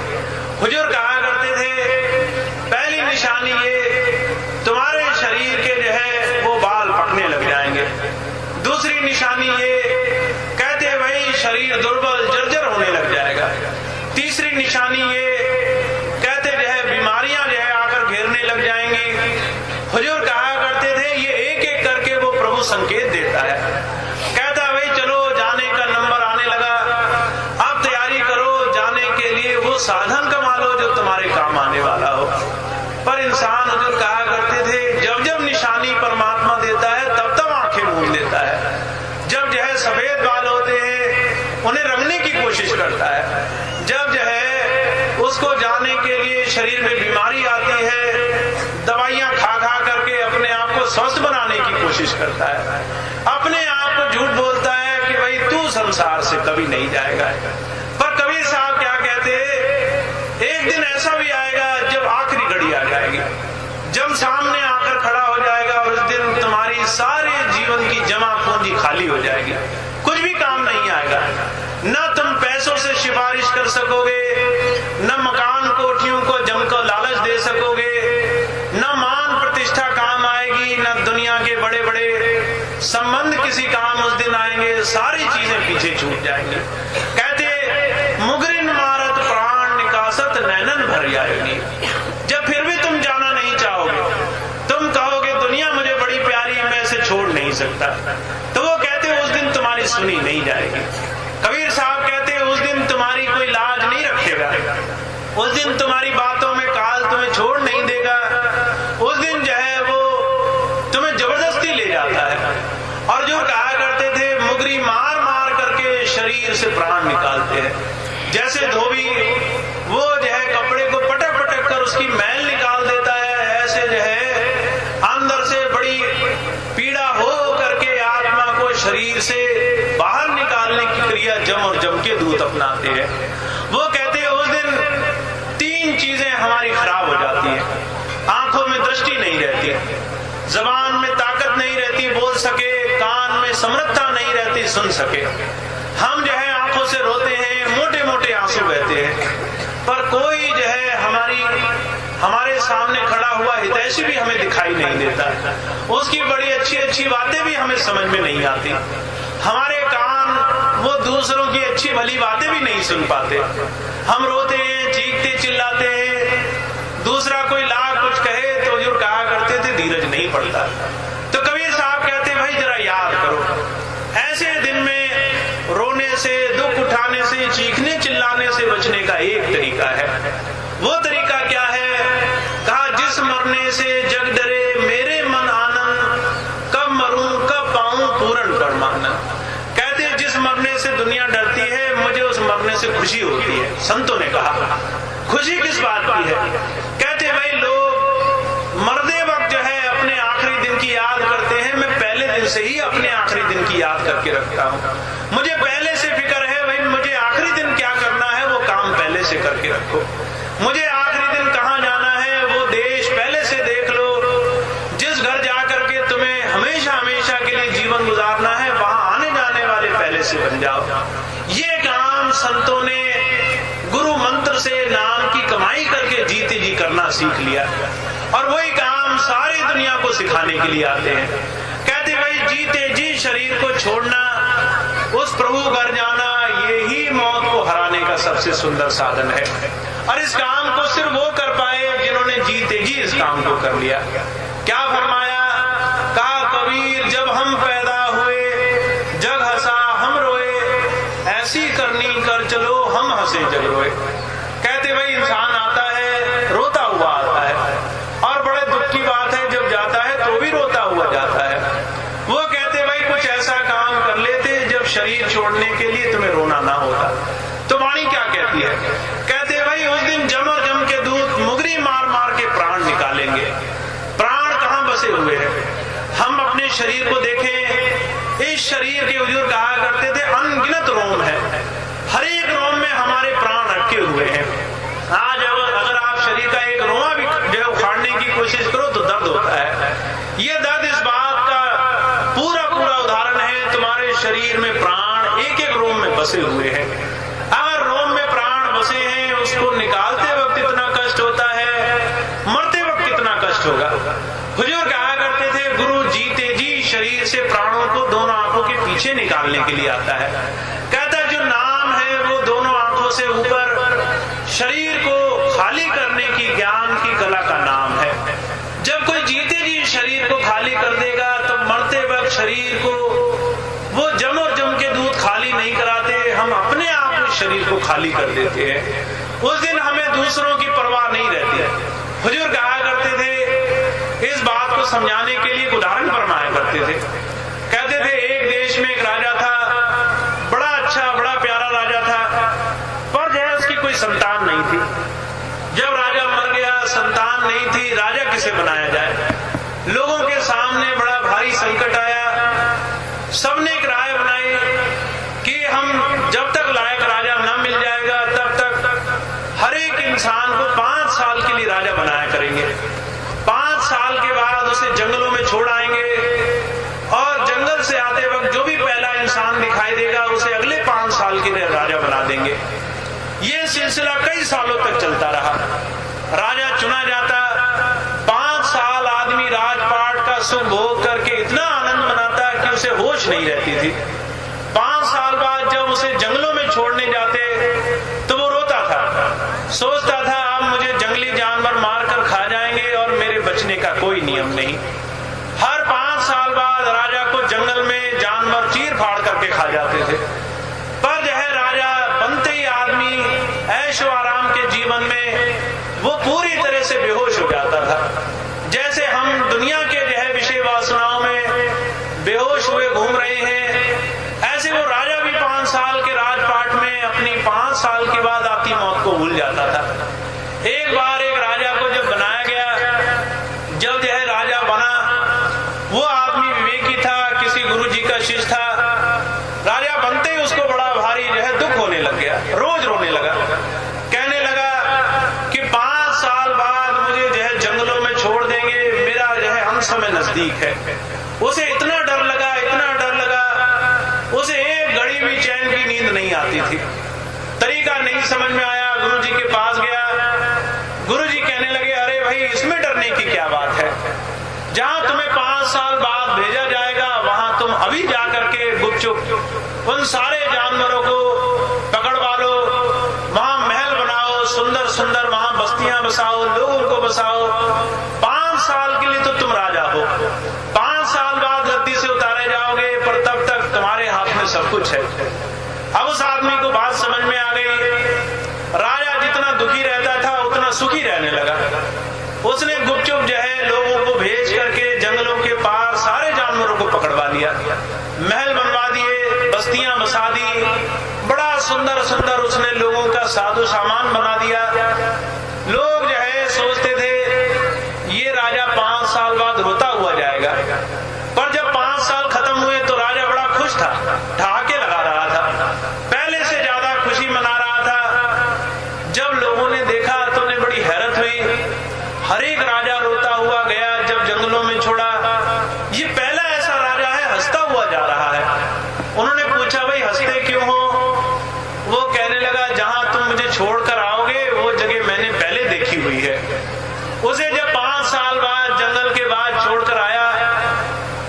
हुजूर कहा करते थे पहली निशानी ये तुम्हारे शरीर के जो है वो बाल पकने लग जाएंगे। दूसरी निशानी ये कहते भाई शरीर दुर्बल जर्जर होने लग जाएगा। तीसरी निशानी ये कहते जो है बीमारियां जो है आकर घेरने लग जाएंगी। हुजूर कहा करते थे ये एक एक करके वो प्रभु संकेत देता है, कहता भाई चलो जाने का नंबर आने लगा, अब तैयारी करो जाने के लिए, वो साधन कमा लो जो तुम्हारे काम आने वाला हो। पर इंसान हुजूर कहा करते थे जब जब निशानी परमात्मा देता है तब तब आंखें मूंद लेता है। जब जो है सफेद बाल होते हैं उन्हें रंगने की कोशिश करता है, जब जो है उसको जाने के लिए शरीर में बीमारी आती है, दवाइयां खा खा करके अपने आप को स्वस्थ बनाने की कोशिश करता है, अपने आप को झूठ बोलता है कि भाई तू संसार से कभी नहीं जाएगा। पर कबीर साहब क्या कहते, एक दिन ऐसा भी आएगा जब आखिरी घड़ी आ जाएगी, जब सामने आकर खड़ा हो जाएगा, उस दिन तुम्हारी सारे जीवन की जमा पूंजी खाली हो जाएगी, कुछ भी काम नहीं आएगा। न तुम पैसों से सिफारिश कर सकोगे, न मकान कोठियों को जमकर लालच दे सकोगे, न मान प्रतिष्ठा काम आएगी, न दुनिया के बड़े बड़े संबंध किसी काम उस दिन आएंगे, सारी चीजें पीछे छूट जाएंगी। कहते मुगरिन मारत प्राण निकासत नैनन भर आएगी। जब फिर भी तुम जाना नहीं चाहोगे, तुम कहोगे दुनिया मुझे बड़ी प्यारी, मैं इसे छोड़ नहीं सकता, तो वो कहते उस दिन तुम्हारी सुनी नहीं जाएगी। कबीर साहब कहते उस दिन तुम्हारी कोई लाज नहीं रखेगा, उस दिन तुम्हारी बातों में काल तुम्हें छोड़ नहीं देगा, उस दिन जो है वो तुम्हें जबरदस्ती ले जाता है। और जो कहा करते थे मुगरी मार मार करके शरीर से प्राण निकालते हैं, जैसे धोबी वो जो है कपड़े को पटक पटक कर उसकी मैल निकाल देता है, ऐसे जो है अंदर से बड़ी पीड़ा हो करके आत्मा को शरीर से बाहर निकालने की क्रिया जम और जम के दूत अपनाते हैं। वो कहते हैं उस दिन 3 चीजें हमारी खराब हो जाती हैं। आंखों में दृष्टि नहीं रहती, जबान में ताकत नहीं रहती बोल सके, कान में समर्थता नहीं रहती सुन सके। हम जो है आंखों से रोते हैं, मोटे मोटे आंसू बहते हैं, पर कोई जो है हमारे सामने खड़ा हुआ हितैषी भी हमें दिखाई नहीं देता, उसकी बड़ी अच्छी अच्छी बातें भी हमें समझ में नहीं आती, हमारे कान वो दूसरों की अच्छी भली बातें भी नहीं सुन पाते। हम रोते हैं, चीखते चिल्लाते हैं, दूसरा कोई लाख कुछ कहे तो हुजूर कहा करते थे धीरज नहीं पड़ता। तो कबीर साहब कहते भाई जरा याद करो, ऐसे दिन में रोने से, दुख उठाने से, चीखने चिल्लाने से बचने का एक तरीका है। वो तरीका क्या है? कहा, जिस मरने से जग डरे मेरे मन आनंद, कब मरूं कब पाऊं पूर्ण परमानंद। कहते हैं जिस मरने से दुनिया डरती है, मुझे उस मरने से खुशी होती है। संतों ने कहा, खुशी किस बात की है? कहते भाई लोग मरते वक्त जो है अपने आखिरी दिन की याद करते हैं। मैं पहले दिन से ही अपने आखिरी दिन की याद करके रखता हूँ। मुझे पहले से फिक्र है भाई, मुझे आखिरी दिन क्या करना है वो काम पहले से करके रखो। मुझे आखिरी दिन कहाँ जाना है वो देश पहले से देख लो। जिस घर जाकर के तुम्हें हमेशा हमेशा के लिए जीवन गुजारना है, वहां आने जाने वाले पहले से बन जाओ। ये काम संतों ने गुरु मंत्र से नाम की कमाई करके जीते जी करना सीख लिया, और वही काम सारी दुनिया को सिखाने के लिए आते हैं। कहते भाई जीते जी शरीर को छोड़ना, उस प्रभु घर जाना, यही मौत को हराने का सबसे सुंदर साधन है। और इस काम को सिर्फ वो कर पाए जिन्होंने जीते जी इस काम को कर लिया। क्या फरमाया? कहा कबीर, जब हम पैदा हुए जग हंसा हम रोए, ऐसी करनी कर चलो हम हंसे जग रोए। कहते भाई इंसान आता है रोता हुआ आता है, और बड़े दुख की बात है जब जाता है तो भी रोता हुआ जाता है। वो कहते भाई कुछ ऐसा काम कर लेते जब शरीर छोड़ने के लिए तुम्हें रोना ना होता। तो वाणी क्या कहती है? कहते भाई उस दिन जम और जम के दूत मुगरी मार मार के प्राण निकालेंगे। प्राण कहाँ बसे हुए हैं? हम अपने शरीर को देखें, इस शरीर के हुजूर कहा करते थे अनगिनत रोम है, हर एक रोम में हमारे प्राण अटके हुए हैं। आज अगर आप शरीर का एक रोमा भी जो उखाड़ने की कोशिश करो तो दर्द होता है। ये दर्द इस बात का पूरा पूरा उदाहरण है, तुम्हारे शरीर में प्राण एक एक रोम में बसे हुए हैं। अगर रोम में प्राण बसे हैं, उसको निकालते वक्त इतना कष्ट होता है, मरते वक्त कितना कष्ट होगा। हुजूर कहा करते थे गुरु जीते जी शरीर से प्राणों को दोनों आंखों के पीछे निकालने के लिए आता है। कहता जो नाम है वो दोनों आंखों से ऊपर शरीर को खाली करने की ज्ञान की कला का नाम है। जब कोई जीते जी शरीर को खाली कर देगा तो मरते वक्त शरीर को वो जम और जम के दूध खाली नहीं कराते, हम अपने आप उस शरीर को खाली कर देते हैं। उस दिन हमें दूसरों की परवाह नहीं रहती। हुजूर कहा करते थे, इस बात को समझाने के लिए उदाहरण फरमाया करते थे। कहते थे एक देश में एक राजा था, बड़ा अच्छा बड़ा प्यारा राजा था, पर जो है उसकी कोई संतान नहीं थी। जब राजा मर गया, संतान नहीं थी, राजा किसे बनाया जाए? लोगों के सामने बड़ा भारी संकट आया। सबने एक राय बनाई कि हम जब तक लायक राजा न मिल जाएगा तब तक हर एक इंसान को 5 साल के लिए राजा बनाया करेंगे। 5 साल के बाद उसे जंगलों में छोड़ आएंगे, और जंगल से आते वक्त जो भी पहला इंसान दिखाई देगा उसे अगले 5 साल के लिए राजा बना देंगे। ये सिलसिला कई सालों तक चलता रहा। राजा चुना जाता, 5 साल आदमी राजपाट का सुख भोग करके इतना आनंद मनाता कि उसे होश नहीं रहती थी। 5 साल बाद जब उसे जंगलों में छोड़ने जाते तो वो रोता था, सोचता था अब मुझे जंगली जानवर मारकर खा जाएंगे और मेरे बचने का कोई नियम नहीं। हर 5 साल बाद राजा को जंगल में जानवर चीर फाड़ करके खा जाते थे। पर जो है राजा बनते ही आदमी ऐशो आराम के जीवन में वो पूरी तरह से बेहोश हो जाता था। जैसे हम दुनिया के जो है विषय वासनाओं में बेहोश हुए घूम रहे हैं, ऐसे वो राजा भी 5 साल के राजपाट में अपनी 5 साल के बाद आती मौत को भूल जाता था। एक बार एक राजा को जब बनाया गया, जब जो है राजा बना, वो आदमी विवेकी था, किसी गुरु जी का शिष्य था। राजा बनते ही उसको बड़ा भारी जो है दुख होने लग गया, रोज रोने लगा। कहने लगा कि 5 साल बाद मुझे जो है जंगलों में छोड़ देंगे, मेरा जो है अंत समय नजदीक है। उसे इतना डर लगा, इतना डर लगा, उसे एक घड़ी भी चैन की नींद नहीं आती थी। तरीका नहीं समझ में आया, गुरु जी के पास गया। गुरु जी कहने लगे अरे भाई इसमें डरने की क्या बात है, जहां तुम्हें 5 साल बाद भेजा जाएगा वहां तुम अभी जाकर के गुपचुप उन सारे जानवरों को पकड़वा लो, वहां महल बनाओ, सुंदर सुंदर वहां बस्तियां बसाओ, लोगों को बसाओ। 5 साल के लिए तो तुम राजा हो, 5 साल बाद गद्दी से उतारे जाओगे, पर तब तक तुम्हारे हाथ में सब कुछ है। अब उस आदमी को बात समझ में आ गई। सुखी रहने लगा। उसने गुपचुप जो है लोगों को भेज करके जंगलों के पार सारे जानवरों को पकड़वा लिया, महल बनवा दिए, बस्तियां बसा दी, बड़ा सुंदर सुंदर उसने लोगों का साधु सामान बना दिया। लोग जो है सोचते थे ये राजा 5 साल बाद रोता हुआ जाएगा, पर जब 5 साल खत्म हुए तो राजा बड़ा खुश था, ठहाके लगा रहा था, पहले से ज्यादा खुशी मना रहा था। जब लोगों ने देखा तो उन्हें बड़ी हैरत हुई। हर एक राजा रोता हुआ गया, जब जंगलों में छोड़ा, ये पहला ऐसा राजा है हंसता हुआ जा रहा है। उन्होंने पूछा भाई हंसते क्यों हो? वो कहने लगा जहां तुम मुझे छोड़कर आओगे वो जगह मैंने पहले देखी हुई है। उसे जब 5 साल बाद जंगल के बाद छोड़कर आया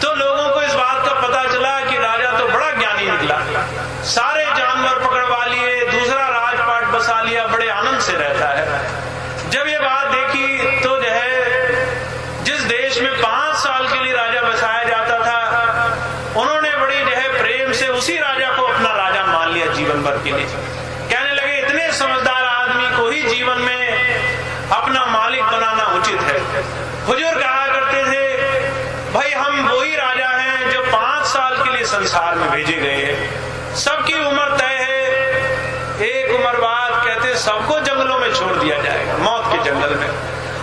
तो लोगों को इस बात का पता चला कि राजा तो बड़ा ज्ञानी निकला, सारे जानवर पकड़वा लिए, दूसरा राजपाट बसा लिया, बड़े आनंद से रहता है। जब ये बात देखी तो जो है जिस देश में 5 साल के लिए राजा बसाया जाता था, उन्होंने बड़ी जो है प्रेम से उसी राजा को अपना राजा मान लिया जीवन भर के लिए। कहने लगे इतने समझदार आदमी को ही जीवन में अपना मालिक बनाना उचित है। हुजूर कहा करते थे भाई हम वही राजा हैं जो 5 साल के लिए संसार में भेजे गए हैं। सबकी उम्र तय है, एक उम्र बाद कहते सबको जंगलों में छोड़ दिया जाएगा, मौत के जंगल में,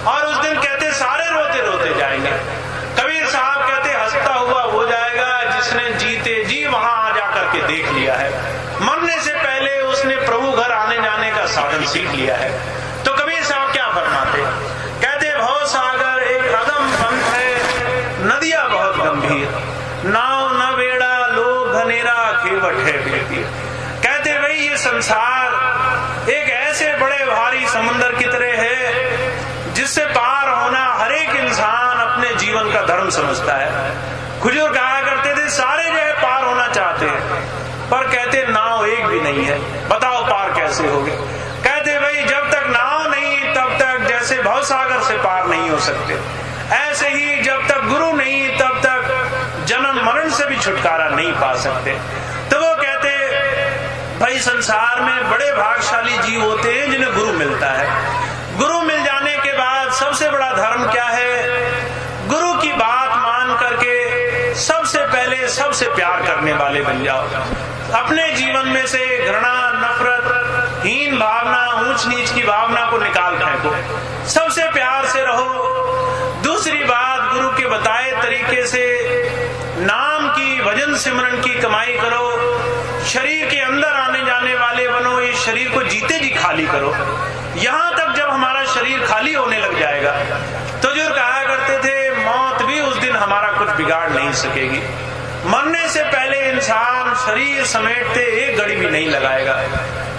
और उस दिन कहते सारे रोते रोते जाएंगे। कबीर साहब कहते हंसता हुआ हो जाएगा जिसने जीते जी वहां आ जाकर के देख लिया है, मरने से पहले उसने प्रभु घर आने जाने का साधन सीख लिया है। तो कबीर साहब क्या फरमाते, कहते भव सागर एक अगम पंथ है, नदियां बहुत गंभीर, नाव न बेड़ा लोग घनेरा खेवट है बेटी। कहते भाई ये संसार एक ऐसे बड़े भारी समुद्र की तरह है जिससे पार होना हर एक इंसान अपने जीवन का धर्म समझता है। हुजूर कहा करते थे सारे जो है पार होना चाहते हैं, पर कहते नाव एक भी नहीं है, बताओ पार कैसे होगे? कहते भाई जब तक नाव नहीं तब तक जैसे भवसागर से पार नहीं हो सकते, ऐसे ही जब तक गुरु नहीं तब तक जन्म मरण से भी छुटकारा नहीं पा सकते। तो वो कहते भाई संसार में बड़े भाग्यशाली जीव होते हैं जिन्हें गुरु मिलता है। गुरु मिल जाने के बाद सबसे बड़ा धर्म क्या है? गुरु की बात मान करके सबसे पहले सबसे प्यार करने वाले बन जाओ। अपने जीवन में से घृणा, नफरत, हीन भावना, ऊंच नीच की भावना को निकाल फेंको, सबसे प्यार से रहो। दूसरी बात, गुरु के बताए तरीके से नाम की, भजन सिमरन की कमाई करो, शरीर के अंदर आने जाने वाले बनो, इस शरीर को जीते जी खाली करो। यहां तक जब हमारा शरीर खाली होने लग जाएगा तो जो कहा करते थे मौत भी उस दिन हमारा कुछ बिगाड़ नहीं सकेगी। मरने से पहले इंसान शरीर समेटते एक घड़ी भी नहीं लगाएगा।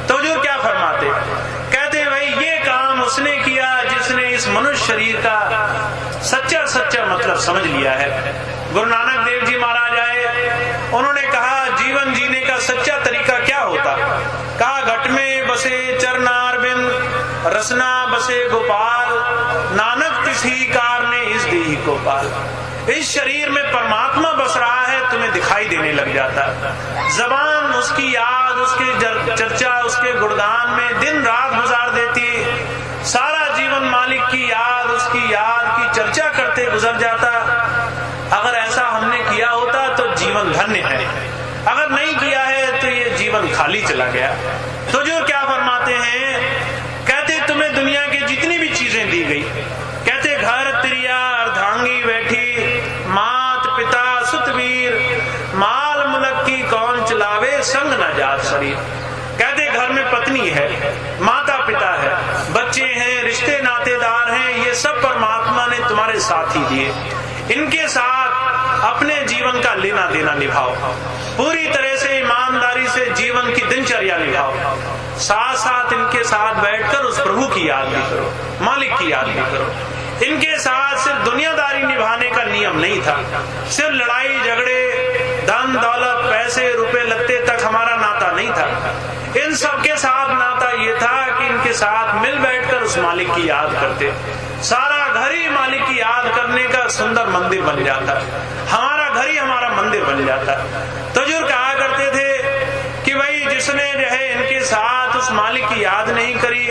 तो जो क्या फरमाते, कहते भाई ये काम उसने किया जिसने इस मनुष्य शरीर का सच्चा सच्चा मतलब समझ लिया है। गुरु नानक देव जी महाराज आए, उन्होंने कहा जीवन जीने का सच्चा तरीका क्या होता? कहा घट में बसे चरणारविंद, रसना बसे गोपाल, नानक तिसी कार ने इस देही को पाल। इस शरीर में परमात्मा बस रहा है, तुम्हें दिखाई देने लग जाता। जबान उसकी याद, उसके चर्चा, उसके गुणगान में दिन रात गुजार देती। सारा जीवन मालिक की याद, उसकी याद की चर्चा करते गुजर जाता। अगर ऐसा हमने किया होता तो जीवन धन्य है, अगर नहीं किया है तो ये जीवन खाली चला गया। तो जो क्या फरमाते हैं, कहते तुम्हें दुनिया की जितनी भी चीजें दी गई, कहते घर त्रिया अर्धांगी बैठी, मात पिता सुतवीर, माल मुलक की कौन चलावे, संग न जात शरीर। कहते घर में पत्नी है, माता पिता है, बच्चे हैं, रिश्ते नातेदार हैं, ये सब परमात्मा ने तुम्हारे साथ ही दिए। इनके साथ अपने जीवन का लेना देना निभाओ, पूरी तरह से ईमानदारी से जीवन की दिनचर्या निभाओ। साथ साथ इनके साथ बैठकर उस प्रभु की याद भी करो, मालिक की याद भी करो। इनके साथ सिर्फ दुनियादारी निभाने का नियम नहीं था, सिर्फ लड़ाई झगड़े, धन दौलत, पैसे, रुपए लत्ते तक हमारा नाता नहीं था। इन सबके साथ नाता ये था कि इनके साथ मिल बैठकर उस मालिक की याद करते। सारा घर ही मालिक की याद करने का सुंदर मंदिर बन जाता, हमारा घर ही हमारा मंदिर बन जाता। तो जो कहा करते थे कि भाई जिसने जो है इनके साथ उस मालिक की याद नहीं करी,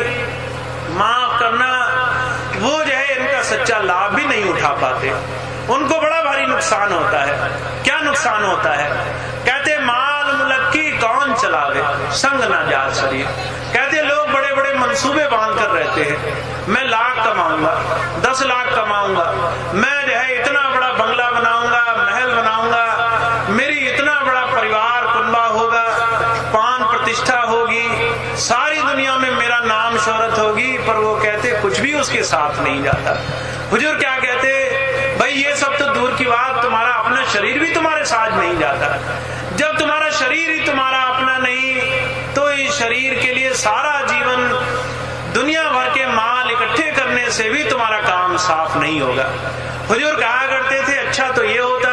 माफ करना लाभ भी नहीं उठा पाते, उनको बड़ा भारी नुकसान होता है। क्या नुकसान होता है? कहते माल मुलक्की कौन चलावे, संग ना जा शरीर। कहते लोग बड़े बड़े मंसूबे बांध कर रहते हैं, मैं लाख कमाऊंगा, 10 लाख कमाऊंगा, मैं जो है इतना बड़ा बंगला बनाऊंगा, महल बनाऊंगा, मेरी इतना बड़ा परिवार कुनबा होगा, पान प्रतिष्ठा होगी, सारी दुनिया में मेरा नाम शोहरत होगी। पर वो कहते कुछ भी उसके साथ नहीं जाता। हुजूर क्या कहते, भाई ये सब तो दूर की बात, तुम्हारा अपना शरीर भी तुम्हारे साथ नहीं जाता। जब तुम्हारा शरीर ही तुम्हारा अपना नहीं, तो इस शरीर के लिए सारा जीवन दुनिया भर के माल इकट्ठे करने से भी तुम्हारा काम साफ नहीं होगा। हुजूर कहा करते थे अच्छा तो ये होता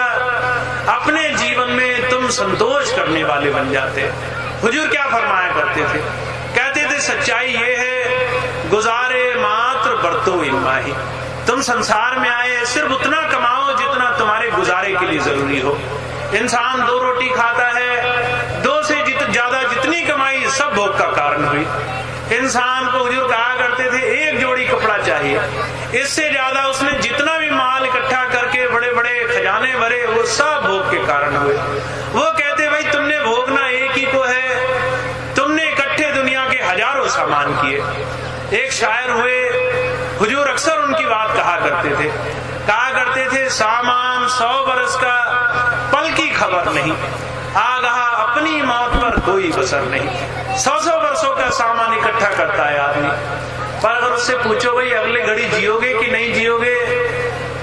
अपने जीवन में तुम संतोष करने वाले बन जाते। हुजूर क्या फरमाया करते थे? कहते थे सच्चाई ये है, गुजारे मात्र बरतो इल्माही। तुम संसार में आए, सिर्फ उतना कमाओ जितना तुम्हारे गुजारे के लिए जरूरी हो। इंसान 2 रोटी खाता है, 2 से ज्यादा जितनी कमाई सब भोग का कारण हुई। इंसान को हुजूर कहा करते थे 1 जोड़ी कपड़ा चाहिए, इससे ज्यादा उसने जितना भी माल इकट्ठा करके बड़े बड़े खजाने भरे, वो सब भोग के कारण हुए। वो कहते भाई तुमने भोगना एक ही को है, तुमने इकट्ठे दुनिया के हजारों सामान किए। एक शायर हुए, हुजूर अक्सर उनकी बात कहा करते थे, कहा करते थे सामान 100 बरस का पल की खबर नहीं, आगाह अपनी मौत पर कोई बसर नहीं। 100 वर्षों का सामान इकट्ठा करता है आदमी, पर अगर उससे पूछो भाई अगले घड़ी जियोगे कि नहीं जियोगे,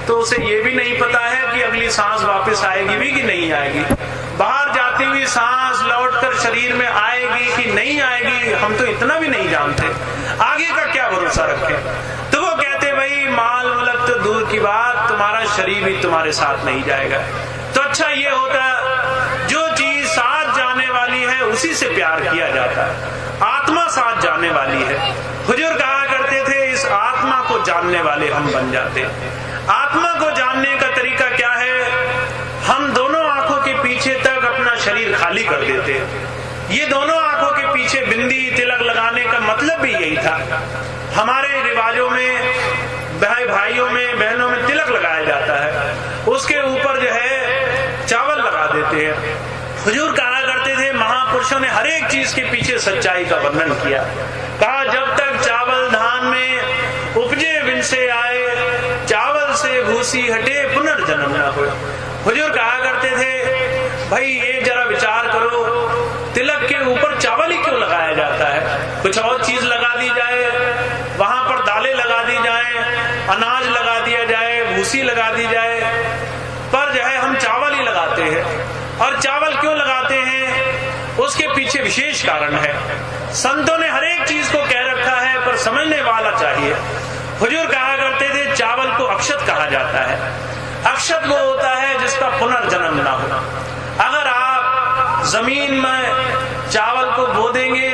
तो उसे ये भी नहीं पता है कि अगली सांस वापस आएगी भी कि नहीं आएगी, बाहर जाती हुई सांस लौटकर शरीर में आएगी कि नहीं आएगी, हम तो इतना भी नहीं जानते। आगे का क्या भरोसा रखें? तो वो कहते भाई माल मुलक तो दूर की बात, तुम्हारा शरीर भी तुम्हारे साथ नहीं जाएगा। तो अच्छा ये होता जो चीज साथ जाने वाली है उसी से प्यार किया जाता है, आत्मा साथ जाने वाली है। हुजूर कहा करते थे इस आत्मा को जानने वाले हम बन जाते। आत्मा को जानने का तरीका क्या है? हम दोनों आंखों के पीछे तक अपना शरीर खाली कर देते। ये दोनों आंखों के पीछे बिंदी तिलक लगाने का मतलब भी यही था। हमारे रिवाजों में भाइयों में बहनों में तिलक लगाया जाता है, उसके ऊपर जो है चावल लगा देते हैं। हुजूर कहा करते थे महापुरुषों ने हर एक चीज के पीछे सच्चाई का वर्णन किया। कहा जब तक चावल धान में उपजे बिन से आए, चावल से भूसी हटे पुनर्जन्म न हो। हुजूर कहा करते थे भाई ये जरा विचार करो, तिलक के ऊपर चावल ही क्यों लगाया जाता है? कुछ और चीज लगा दी जाए, वहां पर दालें लगा दी जाए, अनाज लगा दिया जाए, भूसी लगा दी जाए, पर जो है हम चावल ही लगाते हैं। और चावल क्यों लगाते हैं? उसके पीछे विशेष कारण है। संतों ने हर एक चीज को कह रखा है, पर समझने वाला चाहिए। हुजूर कहा करते थे चावल को अक्षत कहा जाता है। अक्षत वो होता है जिसका पुनर्जन्म ना हो। अगर आप जमीन में चावल को बो देंगे